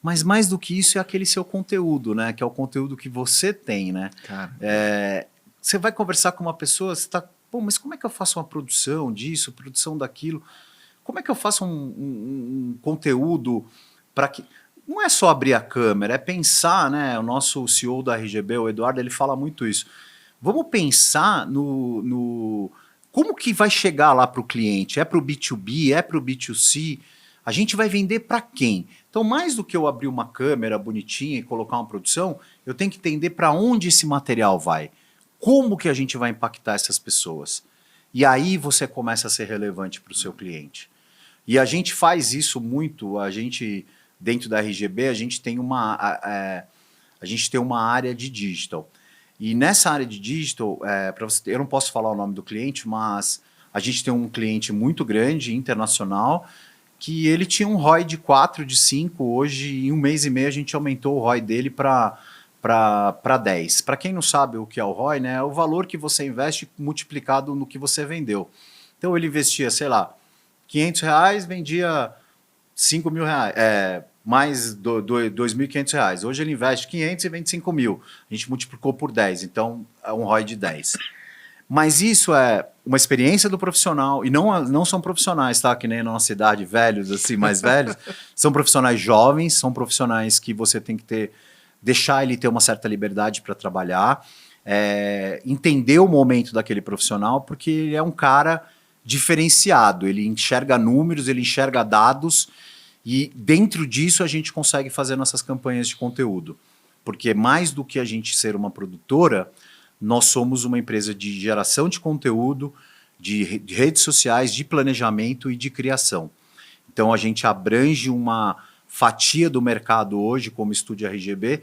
Mas mais do que isso é aquele seu conteúdo, né, que é o conteúdo que você tem, né. Você vai conversar com uma pessoa, você está, mas como é que eu faço uma produção disso, produção daquilo? Como é que eu faço um conteúdo para que... Não é só abrir a câmera, é pensar, né? O nosso CEO da RGB, o Eduardo, ele fala muito isso. Vamos pensar no como que vai chegar lá para o cliente? É para o B2B? É para o B2C? A gente vai vender para quem? Então, mais do que eu abrir uma câmera bonitinha e colocar uma produção, eu tenho que entender para onde esse material vai. Como que a gente vai impactar essas pessoas? E aí você começa a ser relevante para o seu cliente. E a gente faz isso muito, a gente, dentro da RGB, a gente tem uma área de digital. E nessa área de digital, eu não posso falar o nome do cliente, mas a gente tem um cliente muito grande, internacional, que ele tinha um ROI de 4, de 5, hoje em 1 mês e meio a gente aumentou o ROI dele para 10. Para quem não sabe o que é o ROI, né, é o valor que você investe multiplicado no que você vendeu. Então ele investia, sei lá, R$500, vendia R$5.000, mais R$2.500. Hoje ele investe 500 e vende 5.000. A gente multiplicou por 10, então é um ROI de 10. Mas isso é uma experiência do profissional, e não são profissionais, tá? Que nem na nossa cidade, velhos, assim, mais velhos. São profissionais jovens, são profissionais que você tem que deixar ele ter uma certa liberdade para trabalhar, entender o momento daquele profissional, porque ele é um cara diferenciado, ele enxerga números, ele enxerga dados, e dentro disso a gente consegue fazer nossas campanhas de conteúdo. Porque mais do que a gente ser uma produtora, nós somos uma empresa de geração de conteúdo, de redes sociais, de planejamento e de criação. Então a gente abrange uma fatia do mercado hoje, como Estúdio RGB,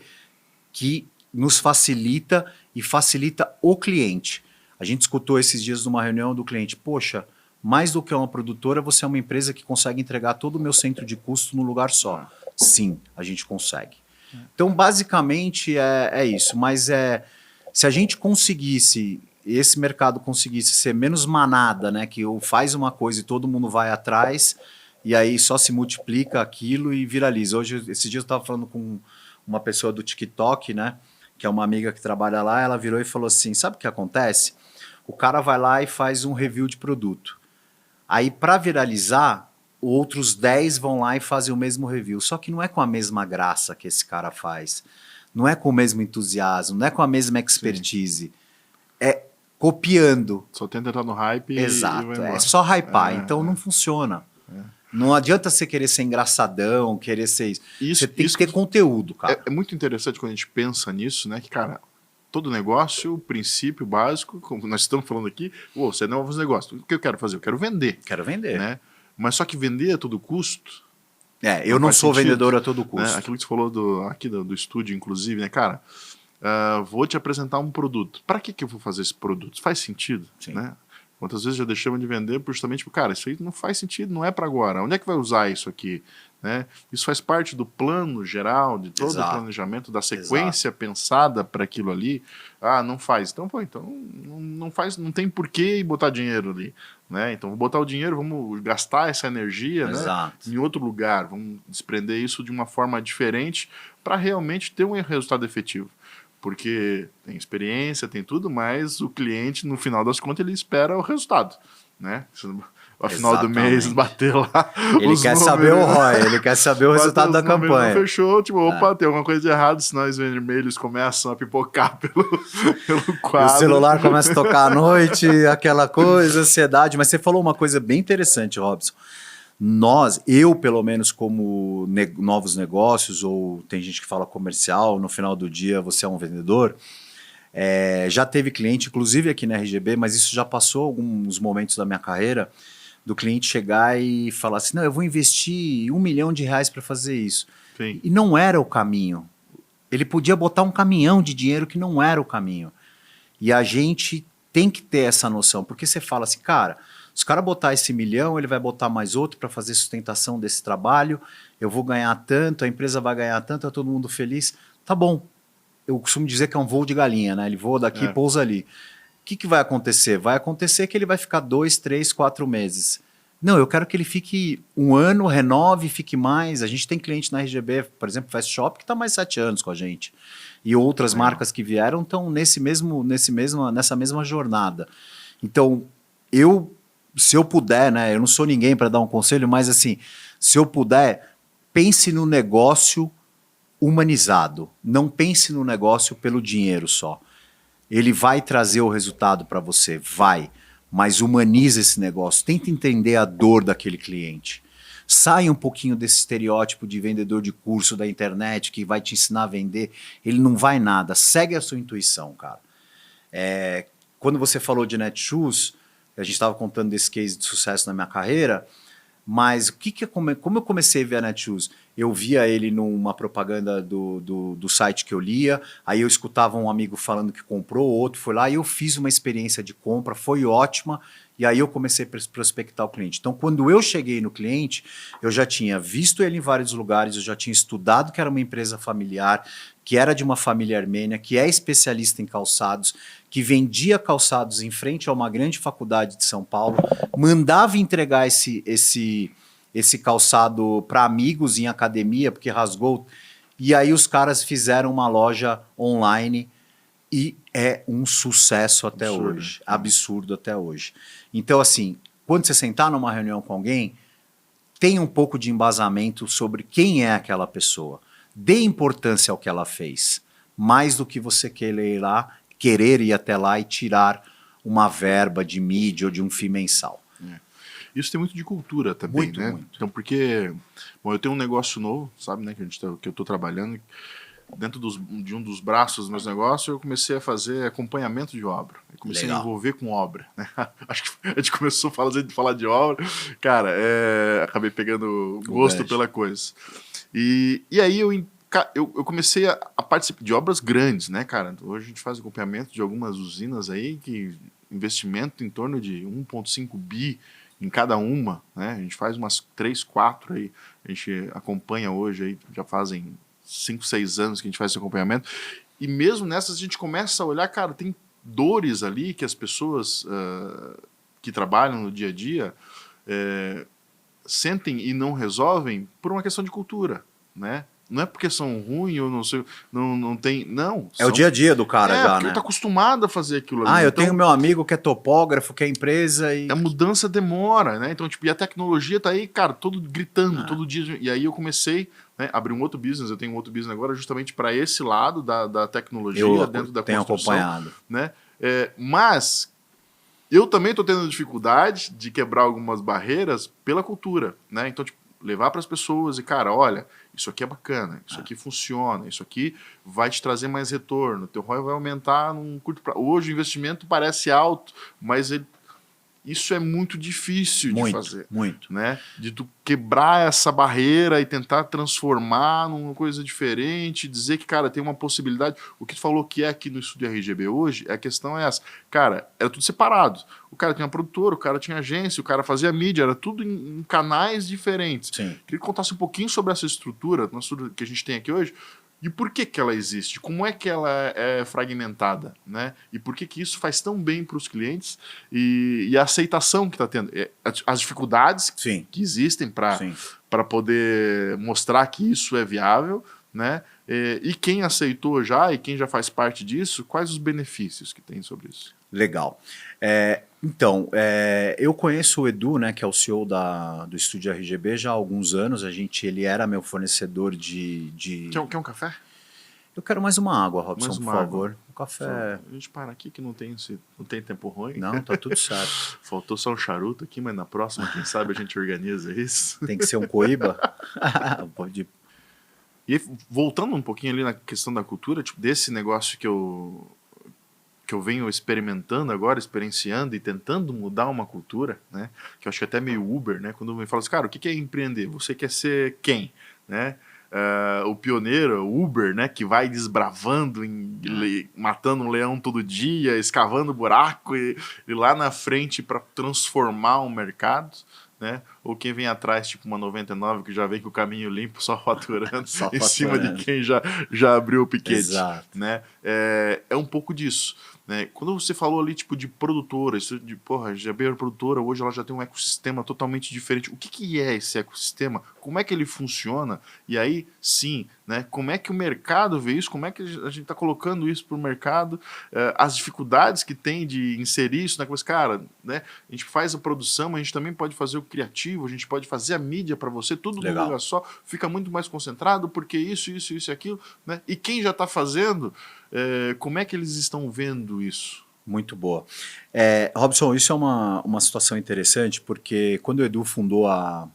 que nos facilita e facilita o cliente. A gente escutou esses dias numa reunião do cliente, poxa, mais do que uma produtora, você é uma empresa que consegue entregar todo o meu centro de custo no lugar só. Sim, a gente consegue. Então, basicamente, é isso. Mas se a gente conseguisse, esse mercado conseguisse ser menos manada, né, que faz uma coisa e todo mundo vai atrás, e aí só se multiplica aquilo e viraliza. Hoje, esses dias eu estava falando com uma pessoa do TikTok, né, que é uma amiga que trabalha lá, ela virou e falou assim, sabe o que acontece? O cara vai lá e faz um review de produto. Aí, para viralizar, outros 10 vão lá e fazem o mesmo review. Só que não é com a mesma graça que esse cara faz. Não é com o mesmo entusiasmo, não é com a mesma expertise. Sim. É copiando.
Só tenta entrar no hype.
Exato, é só hypar, então não funciona. Não adianta você querer ser engraçadão, querer ser isso. Você tem que ter conteúdo, cara.
É muito interessante quando a gente pensa nisso, né? Que, cara, todo negócio, o princípio básico, como nós estamos falando aqui, você é novos negócios. O que eu quero fazer? Eu quero vender.
Quero vender.
Né? Mas só que vender a todo custo...
eu não sou vendedor a todo custo.
Né? Aquilo que você falou aqui do estúdio, inclusive, né, cara? Vou te apresentar um produto. Para que eu vou fazer esse produto? Faz sentido?
Sim.
Né? Quantas vezes já deixamos de vender justamente porque, cara, isso aí não faz sentido, não é para agora. Onde é que vai usar isso aqui? Né? Isso faz parte do plano geral, de todo o planejamento, da sequência pensada para aquilo ali. Não faz. Então não faz, não tem porquê botar dinheiro ali. Né? Então, vou botar o dinheiro, vamos gastar essa energia, né, em outro lugar, vamos desprender isso de uma forma diferente para realmente ter um resultado efetivo. Porque tem experiência, tem tudo, mas o cliente, no final das contas, ele espera o resultado. Né? Ao final do mês, bater lá.
Ele quer saber o ROI, ele quer saber o resultado da campanha.
Fechou, tipo, opa, tem alguma coisa de errado, sinais vermelhos começam a pipocar pelo quadro.
O celular começa a tocar à noite, aquela coisa, ansiedade. Mas você falou uma coisa bem interessante, Robson. Eu pelo menos como novos negócios, ou tem gente que fala comercial, no final do dia você é um vendedor, já teve cliente, inclusive aqui na RGB, mas isso já passou alguns momentos da minha carreira, do cliente chegar e falar assim, não, eu vou investir R$1 milhão para fazer isso.
Sim.
E não era o caminho. Ele podia botar um caminhão de dinheiro que não era o caminho. E a gente tem que ter essa noção, porque você fala assim, cara, se o cara botar esse 1 milhão, ele vai botar mais outro para fazer sustentação desse trabalho, eu vou ganhar tanto, a empresa vai ganhar tanto, tá todo mundo feliz. Tá bom. Eu costumo dizer que é um voo de galinha, né? Ele voa daqui e pousa ali. O que vai acontecer? Vai acontecer que ele vai ficar 2, 3, 4 meses. Não, eu quero que ele fique 1 ano, renove, fique mais. A gente tem cliente na RGB, por exemplo, Fast Shop, que está mais 7 anos com a gente. E outras marcas que vieram estão nessa mesma jornada. Então, se eu puder, né? Eu não sou ninguém para dar um conselho, mas assim, se eu puder, pense no negócio humanizado. Não pense no negócio pelo dinheiro só. Ele vai trazer o resultado para você, vai, mas humaniza esse negócio, tenta entender a dor daquele cliente. Sai um pouquinho desse estereótipo de vendedor de curso da internet que vai te ensinar a vender. Ele não vai nada. Segue a sua intuição, cara. Quando você falou de Netshoes, a gente estava contando desse case de sucesso na minha carreira, mas como eu comecei a ver a Netshoes? Eu via ele numa propaganda do site que eu lia, aí eu escutava um amigo falando que comprou, outro foi lá e eu fiz uma experiência de compra, foi ótima, e aí eu comecei a prospectar o cliente. Então, quando eu cheguei no cliente, eu já tinha visto ele em vários lugares, eu já tinha estudado que era uma empresa familiar, que era de uma família armênia, que é especialista em calçados, que vendia calçados em frente a uma grande faculdade de São Paulo, mandava entregar esse calçado para amigos em academia, porque rasgou. E aí os caras fizeram uma loja online e é um sucesso até hoje. Absurdo até hoje. Então, assim, quando você sentar numa reunião com alguém, tenha um pouco de embasamento sobre quem é aquela pessoa. Dê importância ao que ela fez, mais do que você querer ir até lá e tirar uma verba de mídia ou de um FII mensal.
Isso tem muito de cultura também,
muito,
né?
Muito.
Então, porque, bom, eu tenho um negócio novo, sabe, né, que eu estou trabalhando, dentro de um dos braços dos meus negócios, eu comecei a fazer acompanhamento de obra. Eu comecei a envolver com obra, né? Acho que a gente começou a falar de obra, cara, acabei pegando gosto pela coisa. E aí eu comecei a participar de obras grandes, né, cara? Hoje a gente faz acompanhamento de algumas usinas aí, que investimento em torno de 1,5 bi em cada uma, né? A gente faz umas 3, 4 aí, a gente acompanha hoje aí, já fazem 5, 6 anos que a gente faz esse acompanhamento, e mesmo nessas a gente começa a olhar, cara, tem dores ali que as pessoas que trabalham no dia a dia sentem e não resolvem por uma questão de cultura, né? Não é porque são ruins ou não sei, não tem, não.
É o dia a dia do cara já,
porque
né?
ele tá acostumado a fazer aquilo ali.
Eu tenho meu amigo que é topógrafo, que é empresa e...
A mudança demora, né? Então, tipo, e a tecnologia tá aí, cara, todo gritando, todo dia. E aí eu comecei, né, abrir um outro business, eu tenho um outro business agora justamente para esse lado da tecnologia dentro da
tenho
construção.
Acompanhado.
Né? Mas eu também tô tendo dificuldade de quebrar algumas barreiras pela cultura, né? Então, tipo, levar para as pessoas e, cara, olha, isso aqui é bacana, isso aqui funciona, isso aqui vai te trazer mais retorno, teu ROI vai aumentar num curto prazo. Hoje o investimento parece alto, mas isso é muito difícil de fazer.
Muito.
Né? De tu quebrar essa barreira e tentar transformar numa coisa diferente, dizer que, cara, tem uma possibilidade. O que tu falou que é aqui no Estúdio RGB hoje, a questão é essa. Cara, era tudo separado. O cara tinha produtor, o cara tinha agência, o cara fazia mídia, era tudo em canais diferentes.
Sim.
Queria que contasse um pouquinho sobre essa estrutura que a gente tem aqui hoje. E por que ela existe? Como é que ela é fragmentada? Né? E por que isso faz tão bem para os clientes? E a aceitação que está tendo? As dificuldades que existem para poder mostrar que isso é viável, né? E quem aceitou já e quem já faz parte disso, quais os benefícios que tem sobre isso?
Legal. Então, eu conheço o Edu, né, que é o CEO do Estúdio RGB já há alguns anos. Ele era meu fornecedor de...
Quer um café?
Eu quero mais uma água, Robson, por favor. Um café...
A gente para aqui que não tem tempo ruim.
Não, tá tudo certo.
Faltou só um charuto aqui, mas na próxima, quem sabe, a gente organiza isso.
Tem que ser um coíba? Pode...
E voltando um pouquinho ali na questão da cultura, tipo, desse negócio que eu venho experimentando agora, experienciando e tentando mudar uma cultura, né? Que eu acho que até meio Uber, né? Quando me fala assim, cara, o que é empreender? Você quer ser quem? Né? O pioneiro, o Uber, né? Que vai desbravando, matando um leão todo dia, escavando buraco e lá na frente para transformar um mercado. Né? Ou quem vem atrás, tipo uma 99, que já vem com o caminho limpo, só faturando em cima de quem já abriu o piquete.
Exato.
Né? É um pouco disso. Né? Quando você falou ali tipo de produtora, isso de já veio a produtora, hoje ela já tem um ecossistema totalmente diferente. O que é esse ecossistema? Como é que ele funciona? E aí, sim, né? Como é que o mercado vê isso? Como é que a gente está colocando isso para o mercado? As dificuldades que tem de inserir isso, né? Cara, né? A gente faz a produção, mas a gente também pode fazer o criativo, a gente pode fazer a mídia para você, tudo num lugar só, fica muito mais concentrado, porque isso e aquilo, né? E quem já está fazendo, como é que eles estão vendo isso?
Muito boa. Robson, isso é uma situação interessante, porque quando o Edu fundou a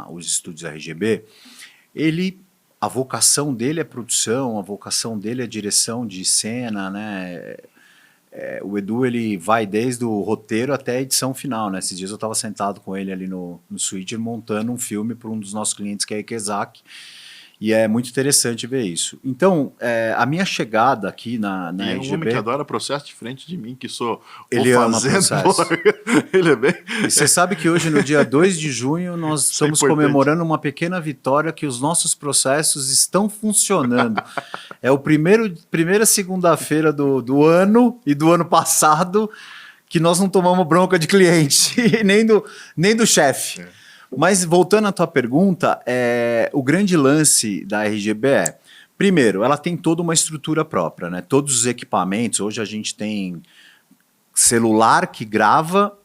os estúdios RGB, a vocação dele é produção, a vocação dele é direção de cena, né? O Edu, ele vai desde o roteiro até a edição final, né? Esses dias eu estava sentado com ele ali no Switcher montando um filme para um dos nossos clientes, que é a Ikezak, e é muito interessante ver isso. Então, a minha chegada aqui na
e é
RGB...
um homem que adora processo diferente de mim, que sou
ele ama processo.
Ele é bem...
E você sabe que hoje, no dia 2 de junho, nós estamos comemorando uma pequena vitória, que os nossos processos estão funcionando. É o primeira segunda-feira do ano e do ano passado que nós não tomamos bronca de cliente, nem do chefe. Mas voltando à tua pergunta, o grande lance da RGB primeiro, ela tem toda uma estrutura própria, né? Todos os equipamentos, hoje a gente tem celular que grava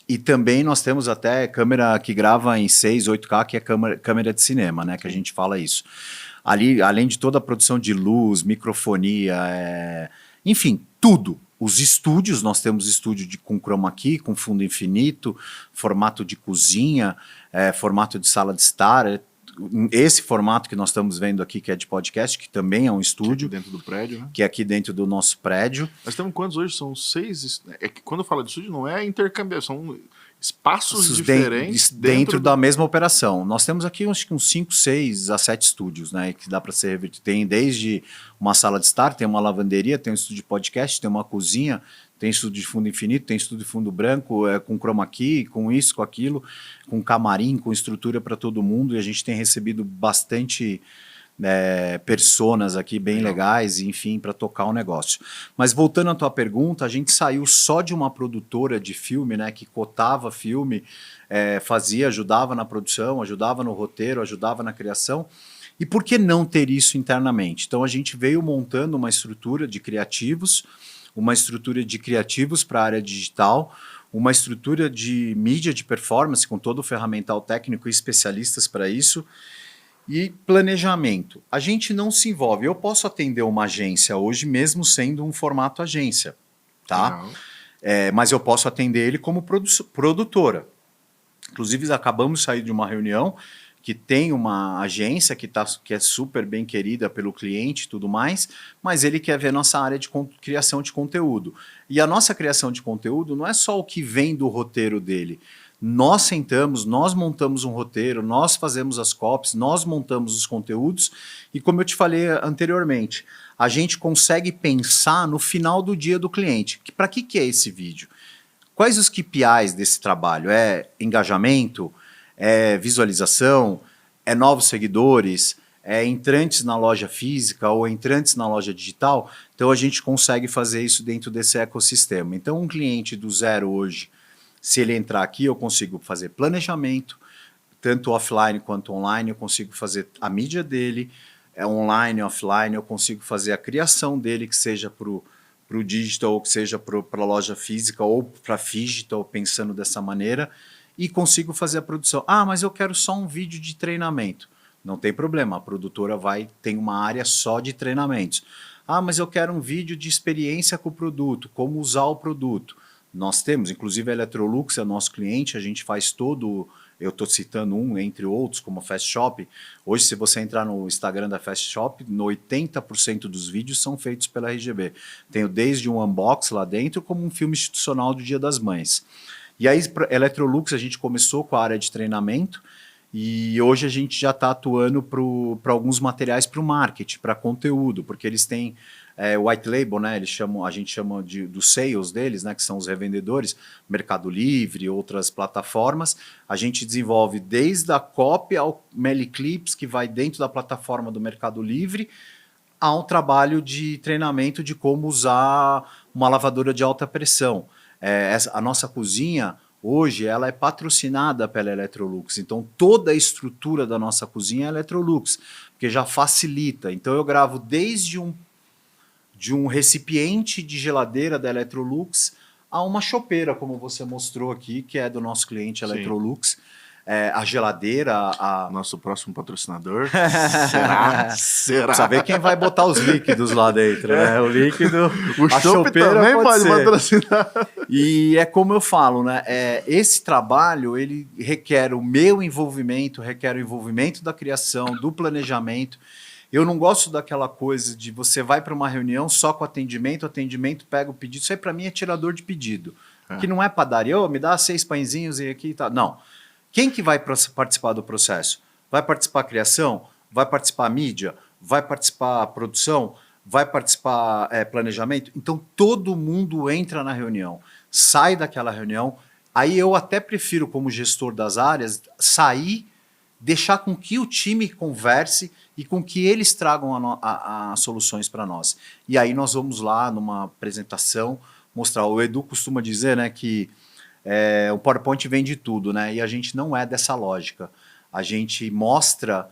e também nós temos até câmera que grava em 6, 8K, que é câmera de cinema, né? Que a gente fala isso. Ali, além de toda a produção de luz, microfonia, enfim, tudo. Os estúdios, nós temos estúdio com chroma key, com fundo infinito, formato de cozinha, formato de sala de estar, esse formato que nós estamos vendo aqui, que é de podcast, que também é um estúdio.
Que é aqui dentro do prédio, né?
Que é aqui dentro do nosso prédio.
Nós temos quantos hoje? São 6... É que quando eu falo de estúdio, não é intercâmbio, são espaços diferentes
dentro da mesma operação. Nós temos aqui uns 5, 6 a 7 estúdios, né? Que dá para ser revertido. Tem desde uma sala de estar, tem uma lavanderia, tem um estúdio de podcast, tem uma cozinha, tem estúdio de fundo infinito, tem estúdio de fundo branco, com chroma key, com isso, com aquilo, com camarim, com estrutura para todo mundo, e a gente tem recebido bastante personas aqui bem legais, enfim, para tocar o negócio. Mas voltando à tua pergunta, a gente saiu só de uma produtora de filme, né, que cotava filme, ajudava na produção, ajudava no roteiro, ajudava na criação. E por que não ter isso internamente? Então a gente veio montando uma estrutura de criativos, para a área digital, uma estrutura de mídia de performance com todo o ferramental técnico e especialistas para isso, e planejamento. A gente não se envolve. Eu posso atender uma agência hoje, mesmo sendo um formato agência, tá? Mas eu posso atender ele como produtora. Inclusive, acabamos de sair de uma reunião que tem uma agência que é super bem querida pelo cliente e tudo mais, mas ele quer ver nossa área de criação de conteúdo. E a nossa criação de conteúdo não é só o que vem do roteiro dele. Nós sentamos, nós montamos um roteiro, nós fazemos as copies, nós montamos os conteúdos e, como eu te falei anteriormente, a gente consegue pensar no final do dia do cliente. Para que é esse vídeo? Quais os KPIs desse trabalho? É engajamento? É visualização? É novos seguidores? É entrantes na loja física ou entrantes na loja digital? Então a gente consegue fazer isso dentro desse ecossistema. Então um cliente do zero hoje, se ele entrar aqui, eu consigo fazer planejamento, tanto offline quanto online, eu consigo fazer a mídia dele, online, offline, eu consigo fazer a criação dele, que seja para o digital, ou que seja para a loja física, ou para a digital, pensando dessa maneira, e consigo fazer a produção. Ah, mas eu quero só um vídeo de treinamento. Não tem problema, a produtora tem uma área só de treinamentos. Ah, mas eu quero um vídeo de experiência com o produto, como usar o produto. Nós temos, inclusive a Electrolux é nosso cliente, a gente faz todo, eu estou citando um, entre outros, como a Fast Shop. Hoje, se você entrar no Instagram da Fast Shop, 80% dos vídeos são feitos pela RGB. Tenho desde um unbox lá dentro, como um filme institucional do Dia das Mães. E aí, Electrolux, a gente começou com a área de treinamento, e hoje a gente já está atuando para alguns materiais para o marketing, para conteúdo, porque eles têm white label, né? A gente chama dos sales deles, né? Que são os revendedores, Mercado Livre, outras plataformas. A gente desenvolve desde a cópia ao Meliclips, que vai dentro da plataforma do Mercado Livre, a um trabalho de treinamento de como usar uma lavadora de alta pressão. A nossa cozinha, hoje, ela é patrocinada pela Electrolux, então toda a estrutura da nossa cozinha é Electrolux, porque já facilita. Então eu gravo desde um recipiente de geladeira da Electrolux a uma chopeira, como você mostrou aqui, que é do nosso cliente Electrolux. a geladeira,
Nosso próximo patrocinador. Será? Será?
Precisa ver quem vai botar os líquidos lá dentro, né? O líquido,
O
a
chopp
chopeira
também pode
ser.
patrocinar.
E é como eu falo, né? Esse trabalho, ele requer o meu envolvimento, requer o envolvimento da criação, do planejamento. Eu não gosto daquela coisa de você vai para uma reunião só com atendimento pega o pedido. Isso aí para mim é tirador de pedido. Que não é padaria, me dá 6 pãezinhos e aqui e tal. Não. Quem que vai participar do processo? Vai participar a criação? Vai participar a mídia? Vai participar a produção? Vai participar planejamento? Então todo mundo entra na reunião, sai daquela reunião. Aí eu até prefiro, como gestor das áreas, sair, deixar com que o time converse e com que eles tragam as soluções para nós. E aí nós vamos lá numa apresentação mostrar. O Edu costuma dizer, né, que o PowerPoint vende tudo, né? E a gente não é dessa lógica. A gente mostra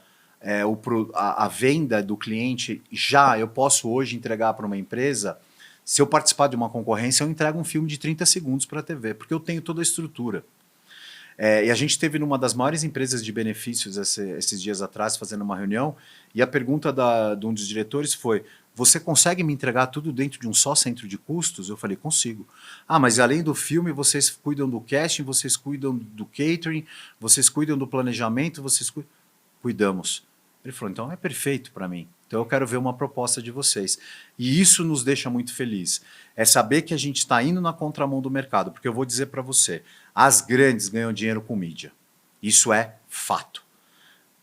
a venda do cliente. Eu posso hoje entregar para uma empresa, se eu participar de uma concorrência, eu entrego um filme de 30 segundos para a TV, porque eu tenho toda a estrutura. E a gente teve numa das maiores empresas de benefícios esses dias atrás, fazendo uma reunião, e a pergunta de um dos diretores foi: você consegue me entregar tudo dentro de um só centro de custos? Eu falei, consigo. Ah, mas além do filme, vocês cuidam do casting, vocês cuidam do catering, vocês cuidam do planejamento, cuidamos. Ele falou, então é perfeito para mim. Então eu quero ver uma proposta de vocês. E isso nos deixa muito feliz. É saber que a gente está indo na contramão do mercado, porque eu vou dizer para você, as grandes ganham dinheiro com mídia. Isso é fato.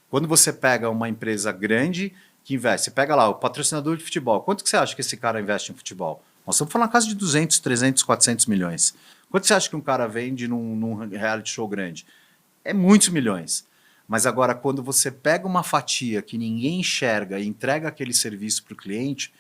Quando você pega uma empresa grande que investe, você pega lá o patrocinador de futebol, quanto que você acha que esse cara investe em futebol? Nós estamos falando na casa de 200, 300, 400 milhões. Quanto você acha que um cara vende num reality show grande? É muitos milhões. Mas agora, quando você pega uma fatia que ninguém enxerga e entrega aquele serviço para o cliente,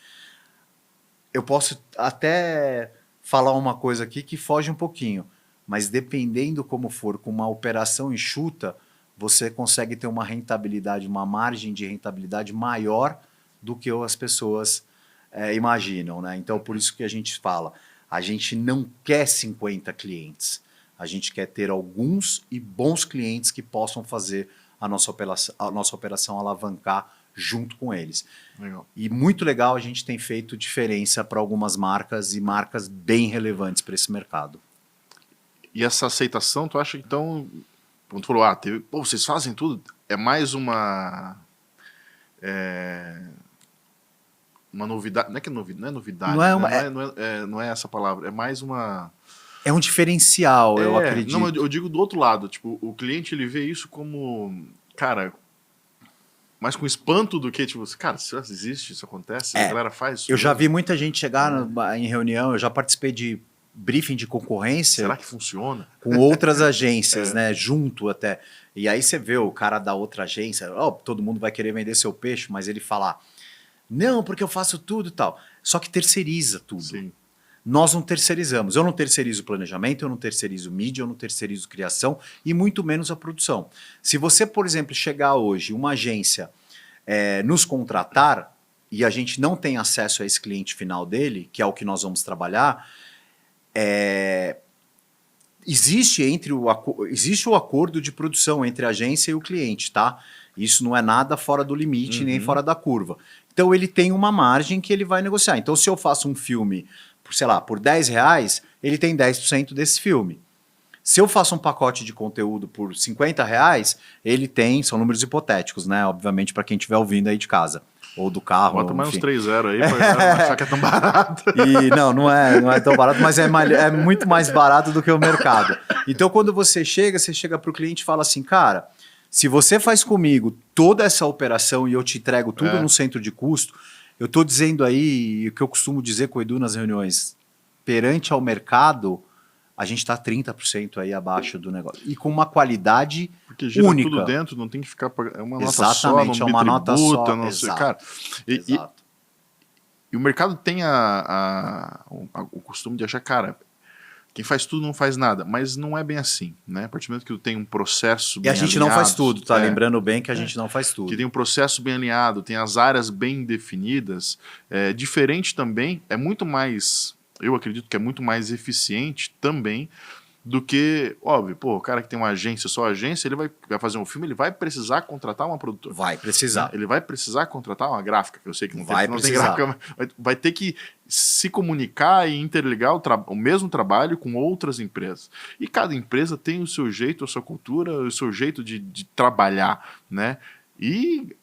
eu posso até falar uma coisa aqui que foge um pouquinho, mas dependendo como for, com uma operação enxuta, você consegue ter uma rentabilidade, uma margem de rentabilidade maior do que as pessoas imaginam, né? Então, por isso que a gente fala, a gente não quer 50 clientes, a gente quer ter alguns e bons clientes que possam fazer a nossa operação alavancar junto com eles.
Legal.
E muito legal, a gente tem feito diferença para algumas marcas e marcas bem relevantes para esse mercado.
E essa aceitação, tu acha que então, quando tu falou, vocês fazem tudo, é mais uma novidade, não é que não é novidade, não é essa palavra, é mais uma...
É um diferencial, eu acredito.
Não, eu digo do outro lado, tipo, o cliente ele vê isso como, cara, mais com espanto do que, tipo, cara, isso existe, isso acontece, a galera faz isso.
Eu já vi muita gente chegar em reunião, eu já participei de briefing de concorrência.
Será que funciona?
Com outras agências, né, junto até. E aí você vê o cara da outra agência, todo mundo vai querer vender seu peixe, mas ele fala, não, porque eu faço tudo e tal. Só que terceiriza tudo.
Sim.
Nós não terceirizamos. Eu não terceirizo planejamento, eu não terceirizo mídia, eu não terceirizo criação e muito menos a produção. Se você, por exemplo, chegar hoje, uma agência, nos contratar e a gente não tem acesso a esse cliente final dele, que é o que nós vamos trabalhar, existe o acordo de produção entre a agência e o cliente, tá? Isso não é nada fora do limite, nem fora da curva. Então ele tem uma margem que ele vai negociar. Então se eu faço um filme por R$10, ele tem 10% desse filme. Se eu faço um pacote de conteúdo por R$50, ele tem, são números hipotéticos, né? Obviamente, para quem estiver ouvindo aí de casa. Ou do carro.
Bota mais uns 3-0 aí para achar que é tão barato.
E não é tão barato, mas é muito mais barato do que o mercado. Então, quando você chega para o cliente e fala assim, cara, se você faz comigo toda essa operação e eu te entrego tudo no centro de custo, eu estou dizendo aí, o que eu costumo dizer com o Edu nas reuniões, perante ao mercado, a gente está 30% aí abaixo do negócio. E com uma qualidade
porque gira
única.
Tudo dentro, não tem que ficar... É uma
Exatamente,
nota só,
é uma nota só.
Não sei, cara.
Exato.
E o mercado tem o costume de achar, cara, quem faz tudo não faz nada. Mas não é bem assim, né? A partir do momento que tu tem um processo bem alinhado...
E a gente não faz tudo, tá? Lembrando bem que a gente não faz tudo.
Que tem um processo bem alinhado, tem as áreas bem definidas. Diferente também, é muito mais... Eu acredito que é muito mais eficiente também do que, óbvio, pô, o cara que tem uma agência, só agência, ele vai fazer um filme, ele vai precisar contratar uma produtora.
Vai precisar.
Ele vai precisar contratar uma gráfica, que eu sei que não
Vai
tem
precisar.
gráfica, mas vai ter que se comunicar e interligar o mesmo trabalho com outras empresas. E cada empresa tem o seu jeito, a sua cultura, o seu jeito de trabalhar, né? E,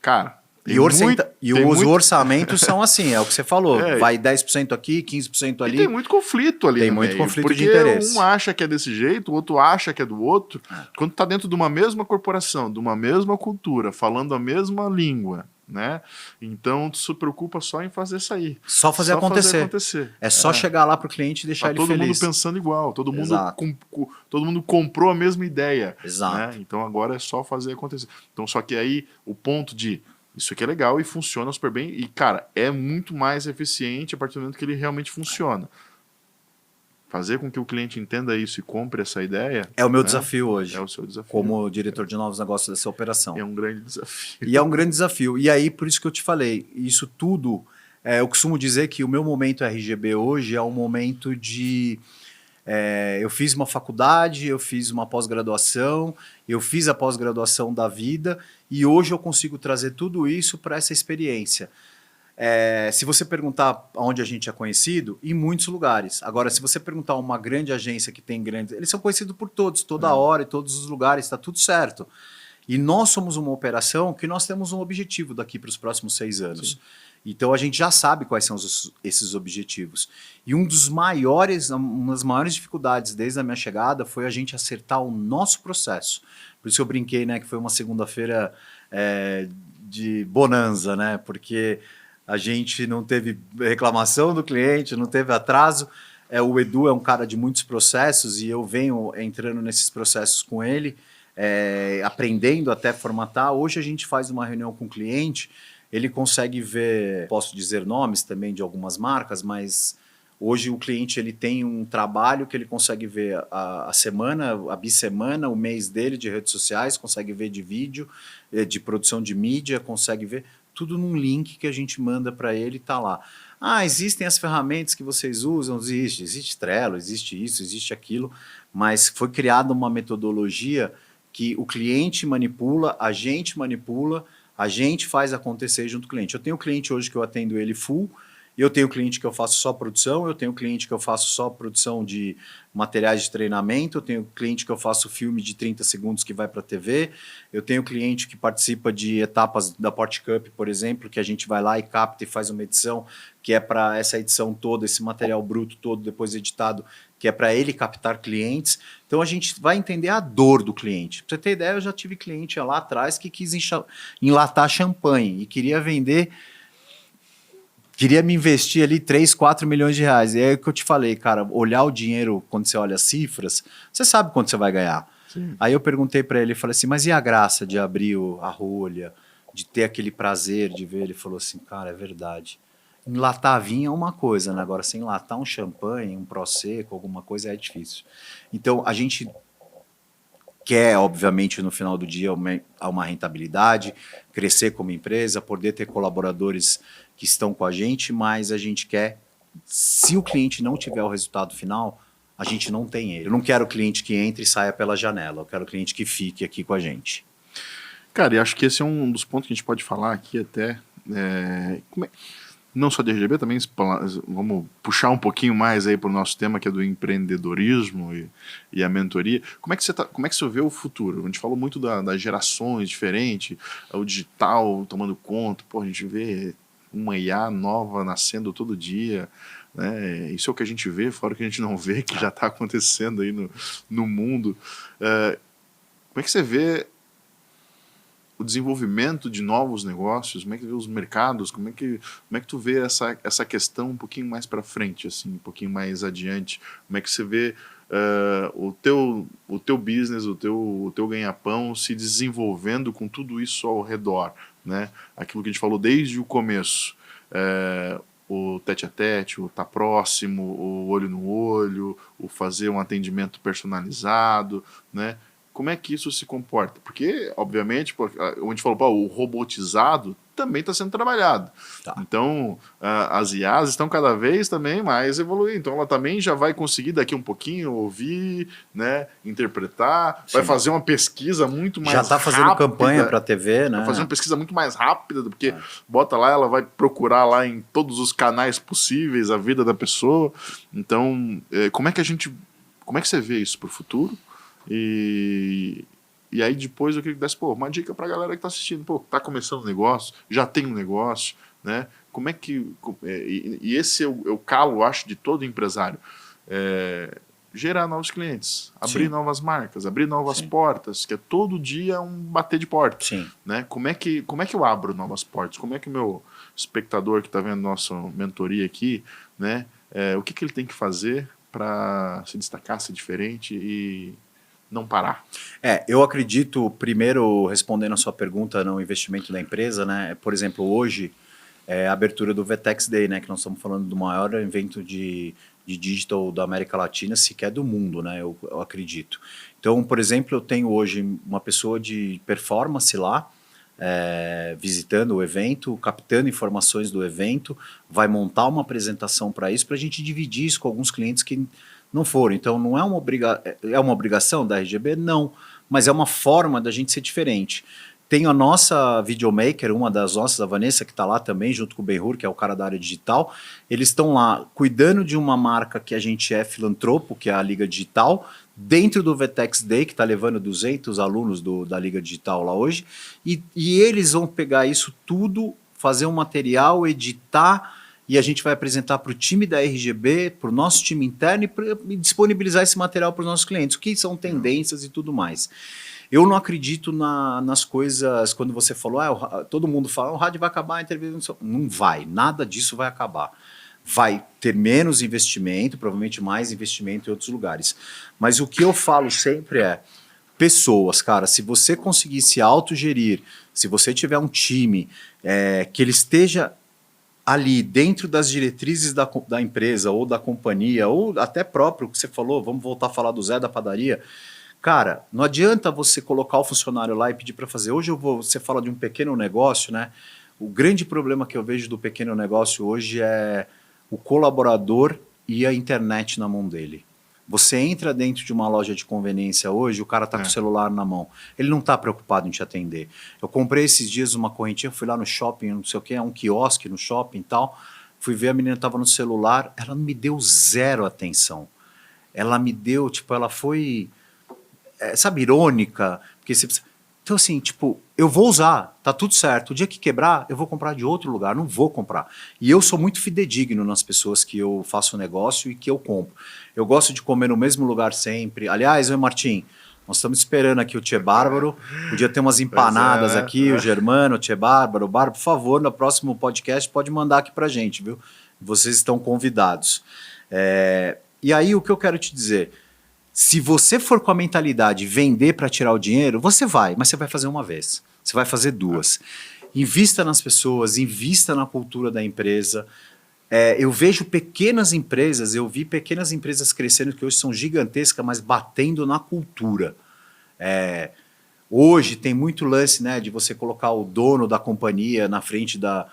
cara...
Os orçamentos são assim, é o que você falou. Vai 10% aqui, 15% ali.
E tem muito conflito ali.
Tem muito conflito de interesse.
Um acha que é desse jeito, o outro acha que é do outro. Quando tá dentro de uma mesma corporação, de uma mesma cultura, falando a mesma língua, né? Então tu se preocupa só em fazer sair.
Só fazer acontecer. É só chegar lá pro cliente e deixar ele
feliz. Todo mundo pensando igual, todo mundo comprou a mesma ideia.
Exato.
Né? Então agora é só fazer acontecer. Então só que aí o ponto de isso aqui é legal e funciona super bem. E, cara, é muito mais eficiente a partir do momento que ele realmente funciona. Fazer com que o cliente entenda isso e compre essa ideia...
É o meu desafio hoje.
É o seu desafio.
Como diretor de novos negócios dessa operação.
É um grande desafio.
E é um grande desafio. E aí, por isso que eu te falei, isso tudo... eu costumo dizer que o meu momento RGB hoje é um momento de... eu fiz uma faculdade, eu fiz uma pós-graduação, eu fiz a pós-graduação da vida e hoje eu consigo trazer tudo isso para essa experiência. Se você perguntar onde a gente é conhecido, em muitos lugares. Agora, se você perguntar uma grande agência que tem grandes... Eles são conhecidos por todos, toda hora, em todos os lugares, está tudo certo. E nós somos uma operação que nós temos um objetivo daqui para os próximos 6 anos. Sim. Então a gente já sabe quais são esses objetivos. E uma das maiores dificuldades desde a minha chegada foi a gente acertar o nosso processo. Por isso eu brinquei, né, que foi uma segunda-feira de bonança, né? Porque a gente não teve reclamação do cliente, não teve atraso. O Edu é um cara de muitos processos e eu venho entrando nesses processos com ele, aprendendo até formatar. Hoje a gente faz uma reunião com o cliente, ele consegue ver, posso dizer nomes também de algumas marcas, mas hoje o cliente ele tem um trabalho que ele consegue ver a semana, a bissemana, o mês dele de redes sociais, consegue ver de vídeo, de produção de mídia, consegue ver tudo num link que a gente manda para ele e tá lá. Existem as ferramentas que vocês usam, existe Trello, existe isso, existe aquilo, mas foi criada uma metodologia que o cliente manipula, a gente faz acontecer junto com o cliente. Eu tenho cliente hoje que eu atendo ele full, eu tenho cliente que eu faço só produção, eu tenho cliente que eu faço só produção de materiais de treinamento, eu tenho cliente que eu faço filme de 30 segundos que vai para a TV, eu tenho cliente que participa de etapas da Port Cup, por exemplo, que a gente vai lá e capta e faz uma edição, que é para essa edição toda, esse material bruto todo, depois editado, que é para ele captar clientes. Então a gente vai entender a dor do cliente. Para você ter ideia, eu já tive cliente lá atrás que quis enlatar champanhe e queria me investir ali 3, 4 milhões de reais. E é o que eu te falei, cara, olhar o dinheiro, quando você olha as cifras, você sabe quanto você vai ganhar. Sim. Aí eu perguntei para ele, falei assim, mas e a graça de abrir a rolha, de ter aquele prazer de ver? Ele falou assim, cara, é verdade. Enlatar vinho é uma coisa, né? Agora, se enlatar um champanhe, um prosecco, alguma coisa, é difícil. Então, a gente quer, obviamente, no final do dia, uma rentabilidade, crescer como empresa, poder ter colaboradores que estão com a gente, mas a gente quer, se o cliente não tiver o resultado final, a gente não tem ele. Eu não quero o cliente que entre e saia pela janela, eu quero o cliente que fique aqui com a gente.
Cara, e acho que esse é um dos pontos que a gente pode falar aqui até, não só de RGB, também vamos puxar um pouquinho mais aí para o nosso tema, que é do empreendedorismo e a mentoria. Como é que você vê o futuro? A gente falou muito das gerações diferentes, o digital tomando conta, a gente vê uma IA nova nascendo todo dia, né? Isso é o que a gente vê, fora o que a gente não vê, que já está acontecendo aí no mundo. Como é que você vê o desenvolvimento de novos negócios? Como é que vê os mercados? Como é que tu vê essa questão um pouquinho mais para frente, assim, um pouquinho mais adiante? Como é que você vê o teu business, o teu ganha-pão se desenvolvendo com tudo isso ao redor, né? Aquilo que a gente falou desde o começo, o tete-a-tete, o estar próximo, o olho no olho, o fazer um atendimento personalizado, né? Como é que isso se comporta? Porque, obviamente, a gente falou, o robotizado também está sendo trabalhado.
Tá.
Então, as IAs estão cada vez também mais evoluindo. Então, ela também já vai conseguir daqui um pouquinho ouvir, né, interpretar, vai fazer uma pesquisa muito mais rápida.
Já está fazendo campanha para a TV, né?
Vai fazer uma pesquisa muito mais rápida, porque bota lá, ela vai procurar lá em todos os canais possíveis a vida da pessoa. Então, como é que você vê isso para o futuro? E aí depois eu queria que desse, uma dica pra galera que tá assistindo, tá começando um negócio, já tem um negócio, né? Como é que... E esse é o calo, acho, de todo empresário. Gerar novos clientes, abrir novas marcas, abrir novas portas, que é todo dia um bater de porta.
Sim.
Né? Como é que eu abro novas portas? Como é que o meu espectador que tá vendo nossa mentoria aqui, né? O que ele tem que fazer para se destacar, ser diferente e não parar?
Eu acredito, primeiro, respondendo a sua pergunta no investimento da empresa, né? Por exemplo, hoje é a abertura do VTEX Day, né? Que nós estamos falando do maior evento de digital da América Latina, sequer do mundo, né? Eu acredito. Então, por exemplo, eu tenho hoje uma pessoa de performance lá, visitando o evento, captando informações do evento, vai montar uma apresentação para isso, para a gente dividir isso com alguns clientes que não foram. Então, não é uma obrigação da RGB? Não, mas é uma forma da gente ser diferente. Tem a nossa videomaker, uma das nossas, a Vanessa, que está lá também, junto com o Benhur, que é o cara da área digital. Eles estão lá cuidando de uma marca que a gente é filantropo, que é a Liga Digital, dentro do VTEX Day, que está levando 200 alunos da Liga Digital lá hoje. E eles vão pegar isso tudo, fazer um material, editar, e a gente vai apresentar para o time da RGB, para o nosso time interno e disponibilizar esse material para os nossos clientes, o que são tendências e tudo mais. Eu não acredito nas coisas, quando você falou, todo mundo fala, o rádio vai acabar, a entrevista não vai, nada disso vai acabar. Vai ter menos investimento, provavelmente mais investimento em outros lugares. Mas o que eu falo sempre é, pessoas, cara, se você conseguir se autogerir, se você tiver um time que ele esteja ali dentro das diretrizes da empresa ou da companhia, ou até próprio que você falou, vamos voltar a falar do Zé da padaria, cara, não adianta você colocar o funcionário lá e pedir para fazer. Hoje você fala de um pequeno negócio, né? O grande problema que eu vejo do pequeno negócio hoje é o colaborador e a internet na mão dele. Você entra dentro de uma loja de conveniência hoje, o cara está com o celular na mão. Ele não está preocupado em te atender. Eu comprei esses dias uma correntinha, fui lá no shopping, não sei o que, um quiosque no shopping e tal. Fui ver, a menina estava no celular, ela me deu zero atenção. Ela me deu, ela foi, sabe, irônica. Porque você precisa... Então, assim, eu vou usar, tá tudo certo. O dia que quebrar, eu vou comprar de outro lugar, não vou comprar. E eu sou muito fidedigno nas pessoas que eu faço negócio e que eu compro. Eu gosto de comer no mesmo lugar sempre. Aliás, Martim, nós estamos esperando aqui o Tchê Bárbaro. Podia ter umas empanadas aqui, o Germano, o Tchê Bárbaro. Bárbaro, por favor, no próximo podcast pode mandar aqui pra gente, viu? Vocês estão convidados. E aí, o que eu quero te dizer... Se você for com a mentalidade vender para tirar o dinheiro, você vai, mas você vai fazer uma vez. Você vai fazer duas. Invista nas pessoas, invista na cultura da empresa. Eu vejo pequenas empresas, eu vi pequenas empresas crescendo que hoje são gigantescas, mas batendo na cultura. Hoje tem muito lance, né, de você colocar o dono da companhia na frente da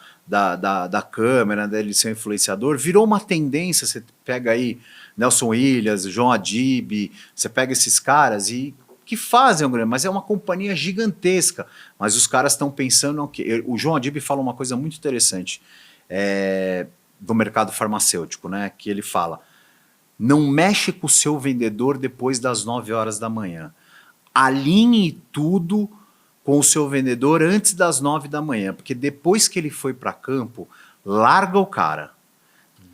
câmera, dele ser um influenciador. Virou uma tendência, você pega aí Nelson Williams, João Adib, você pega esses caras e que fazem, mas é uma companhia gigantesca. Mas os caras estão pensando... O João Adib fala uma coisa muito interessante do mercado farmacêutico, né? Que ele fala, não mexe com o seu vendedor depois das 9 horas da manhã. Alinhe tudo com o seu vendedor antes das 9 da manhã, porque depois que ele foi para campo, larga o cara.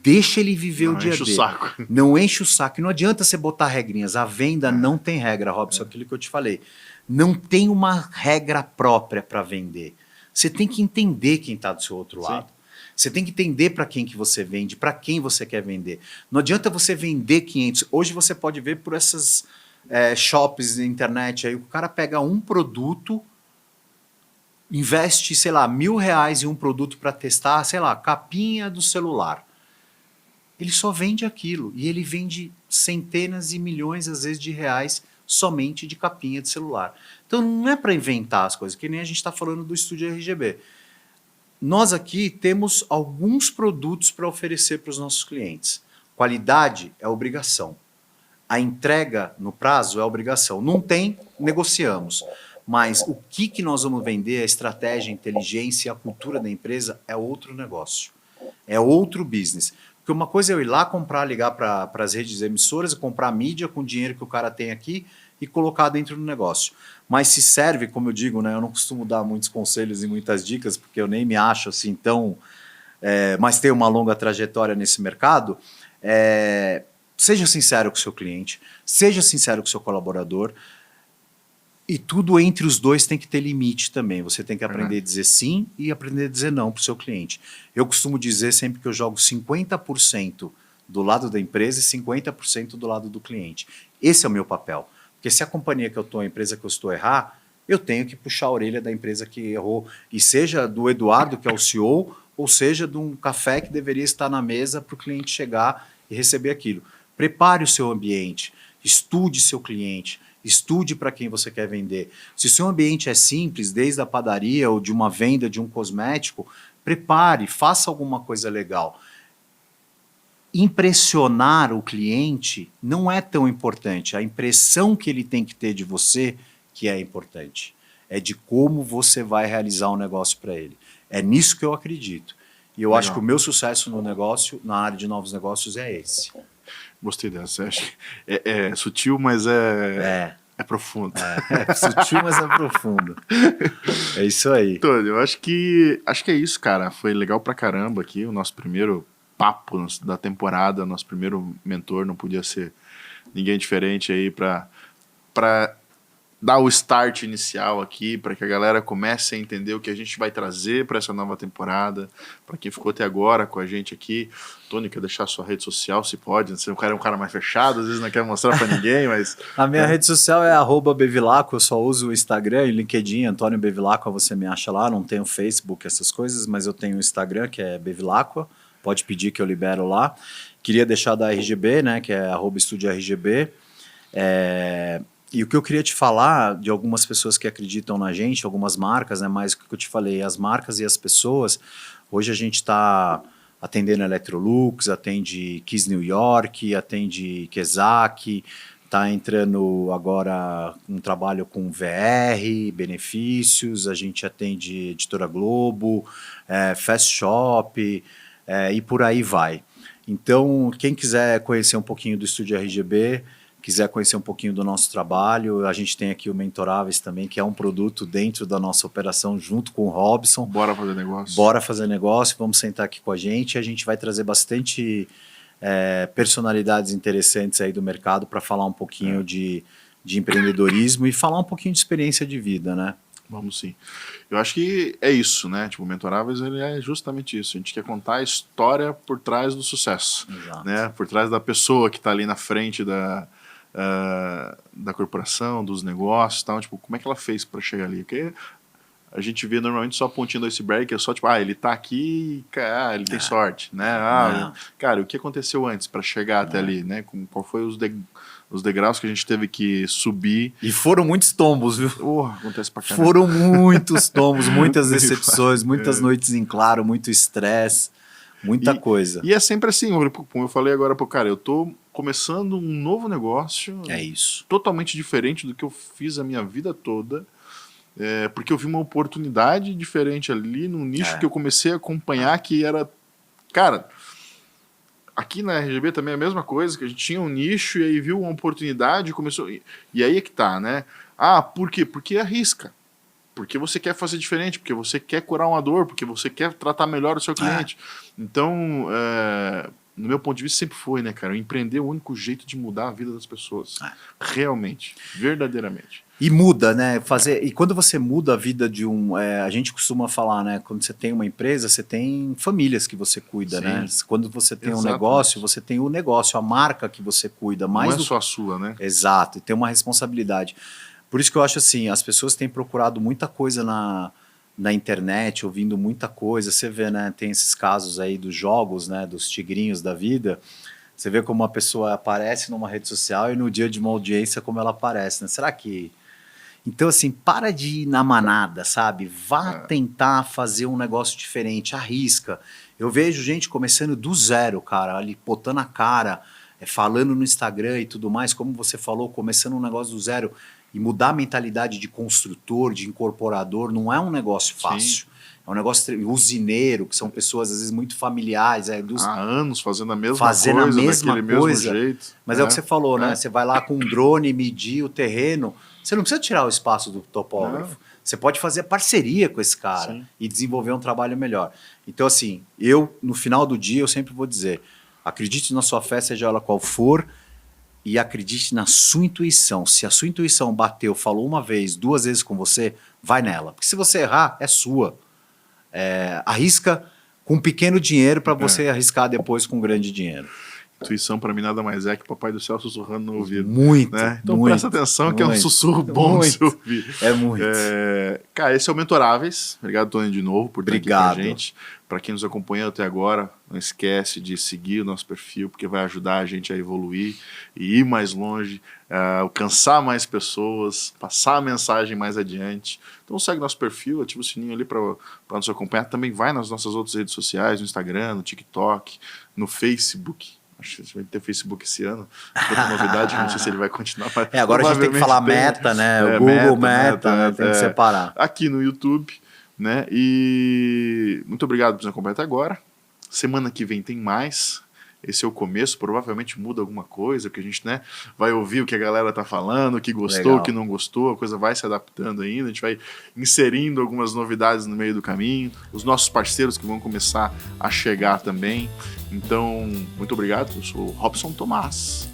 Deixa ele viver o dia dele. Não enche o saco. Não enche o saco. E não adianta você botar regrinhas. A venda não tem regra, Robson, aquilo que eu te falei. Não tem uma regra própria para vender. Você tem que entender quem está do seu outro lado. Você tem que entender para quem que você vende, para quem você quer vender. Não adianta você vender 500. Hoje você pode ver por essas shops na internet. Aí o cara pega um produto, investe, sei lá, R$1.000 em um produto para testar, sei lá, capinha do celular. Ele só vende aquilo, e ele vende centenas e milhões, às vezes, de reais somente de capinha de celular. Então não é para inventar as coisas, que nem a gente está falando do estúdio RGB. Nós aqui temos alguns produtos para oferecer para os nossos clientes. Qualidade é obrigação. A entrega no prazo é obrigação. Não tem, negociamos. Mas o que nós vamos vender, a estratégia, a inteligência, a cultura da empresa é outro negócio. É outro business. Porque uma coisa é eu ir lá comprar, ligar para as redes emissoras e comprar mídia com o dinheiro que o cara tem aqui e colocar dentro do negócio. Mas se serve, como eu digo, né, eu não costumo dar muitos conselhos e muitas dicas, porque eu nem me acho assim tão... mas tenho uma longa trajetória nesse mercado. Seja sincero com o seu cliente, seja sincero com o seu colaborador, e tudo entre os dois tem que ter limite também. Você tem que aprender a dizer sim e aprender a dizer não para o seu cliente. Eu costumo dizer sempre que eu jogo 50% do lado da empresa e 50% do lado do cliente. Esse é o meu papel. Porque se a companhia que eu estou, a empresa que eu estou errar, eu tenho que puxar a orelha da empresa que errou. E seja do Eduardo, que é o CEO, ou seja de um café que deveria estar na mesa para o cliente chegar e receber aquilo. Prepare o seu ambiente, estude seu cliente, estude para quem você quer vender. Se o seu ambiente é simples, desde a padaria ou de uma venda de um cosmético, prepare, faça alguma coisa legal. Impressionar o cliente não é tão importante. A impressão que ele tem que ter de você que é importante. É de como você vai realizar um negócio para ele. É nisso que eu acredito. E eu acho que o meu sucesso no negócio, na área de novos negócios, é esse.
Gostei dessa. Acho que é sutil, mas é profundo.
É sutil, mas é profundo. É isso aí.
Tony, eu acho que é isso, cara. Foi legal pra caramba aqui, o nosso primeiro papo da temporada, nosso primeiro mentor, não podia ser ninguém diferente aí pra dar o start inicial aqui, para que a galera comece a entender o que a gente vai trazer para essa nova temporada. Para quem ficou até agora com a gente aqui, Tony, quer deixar sua rede social, se pode? Você é um cara mais fechado, às vezes não quer mostrar para ninguém, mas...
A minha rede social é @Bevilacqua, eu só uso o Instagram e LinkedIn, Antônio Bevilacqua, você me acha lá, não tenho Facebook, essas coisas, mas eu tenho o Instagram, que é Bevilacqua, pode pedir que eu libero lá. Queria deixar da RGB, né, que é @EstúdioRGB. E o que eu queria te falar de algumas pessoas que acreditam na gente, algumas marcas, né, mais o que eu te falei, as marcas e as pessoas, hoje a gente está atendendo a Electrolux, atende Kiss New York, atende Kezak, está entrando agora um trabalho com VR, benefícios, a gente atende Editora Globo, Fast Shop, e por aí vai. Então, quem quiser conhecer um pouquinho do Estúdio RGB, quiser conhecer um pouquinho do nosso trabalho, a gente tem aqui o Mentoráveis também, que é um produto dentro da nossa operação junto com o Robson.
Bora fazer negócio.
Bora fazer negócio, vamos sentar aqui com a gente vai trazer bastante personalidades interessantes aí do mercado para falar um pouquinho de empreendedorismo e falar um pouquinho de experiência de vida, né?
Vamos sim. Eu acho que é isso, né? Tipo, o Mentoráveis, ele é justamente isso. A gente quer contar a história por trás do sucesso.
Exato.
Né? Por trás da pessoa que está ali na frente da corporação, dos negócios, tal, tipo, como é que ela fez para chegar ali? Porque a gente vê normalmente só a pontinha do iceberg, que é só tipo, ele tá aqui, ele tem sorte, né? Cara, o que aconteceu antes para chegar até ali, né? Qual foi os degraus que a gente teve que subir?
E foram muitos tombos, viu?
Acontece pra caramba.
Foram muitos tombos, muitas decepções, muitas noites em claro, muito estresse, muita coisa.
E é sempre assim, como eu falei agora pro cara, eu tô começando um novo negócio.
É isso.
Totalmente diferente do que eu fiz a minha vida toda. Porque eu vi uma oportunidade diferente ali, num nicho que eu comecei a acompanhar, que era... Cara, aqui na RGB também é a mesma coisa, que a gente tinha um nicho e aí viu uma oportunidade e começou... E aí é que tá, né? Por quê? Porque arrisca. Porque você quer fazer diferente, porque você quer curar uma dor, porque você quer tratar melhor o seu cliente. Então, no meu ponto de vista, sempre foi, né, cara? Empreender é o único jeito de mudar a vida das pessoas. Realmente, verdadeiramente.
E muda, né? E quando você muda a vida de a gente costuma falar, né? Quando você tem uma empresa, você tem famílias que você cuida, sim, né? Quando você tem um negócio, você tem o negócio, a marca que você cuida.
Não é só a sua, né?
Exato, e tem uma responsabilidade. Por isso que eu acho assim, as pessoas têm procurado muita coisa na internet, ouvindo muita coisa. Você vê, né? Tem esses casos aí dos jogos, né? Dos tigrinhos da vida. Você vê como uma pessoa aparece numa rede social e no dia de uma audiência como ela aparece, né? Será que... Então, assim, para de ir na manada, sabe? Vá tentar fazer um negócio diferente, arrisca. Eu vejo gente começando do zero, cara, ali botando a cara, falando no Instagram e tudo mais, como você falou, começando um negócio do zero e mudar a mentalidade de construtor, de incorporador, não é um negócio fácil. Sim. É um negócio usineiro, que são pessoas às vezes muito familiares.
Há anos fazendo a mesma coisa, daquele mesmo jeito.
Mas é o que você falou, né? Você vai lá com um drone, medir o terreno, você não precisa tirar o espaço do topógrafo. Você pode fazer parceria com esse cara. Sim. E desenvolver um trabalho melhor. Então, assim, no final do dia, eu sempre vou dizer, acredite na sua fé, seja ela qual for, e acredite na sua intuição. Se a sua intuição bateu, falou uma vez, 2 vezes com você, vai nela. Porque se você errar, é sua. Arrisca com pequeno dinheiro para você arriscar depois com grande dinheiro.
Intuição para mim nada mais é que o Papai do Céu sussurrando no ouvido.
Muito,
né? Então
muito,
presta atenção que é um sussurro bom de se ouvir.
É muito.
Cara, esse é o Mentoráveis. Obrigado, Tony, de novo por estar aqui com a gente. Para quem nos acompanhou até agora, não esquece de seguir o nosso perfil, porque vai ajudar a gente a evoluir e ir mais longe, alcançar mais pessoas, passar a mensagem mais adiante. Então segue nosso perfil, ativa o sininho ali para nos acompanhar. Também vai nas nossas outras redes sociais, no Instagram, no TikTok, no Facebook. Acho que a gente vai ter Facebook esse ano. Outra novidade, não sei se ele vai continuar.
Agora a gente tem que falar Meta, né? O Google Meta, né? Tem que separar.
Aqui no YouTube, né? E muito obrigado por nos acompanhar até agora. Semana que vem tem mais. Esse é o começo, provavelmente muda alguma coisa, porque a gente, né, vai ouvir o que a galera tá falando, o que gostou, o que não gostou, a coisa vai se adaptando ainda, a gente vai inserindo algumas novidades no meio do caminho, os nossos parceiros que vão começar a chegar também. Então, muito obrigado, eu sou o Robson Tomás,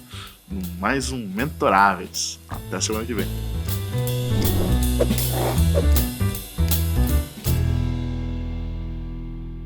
mais um Mentoráveis. Até semana que vem.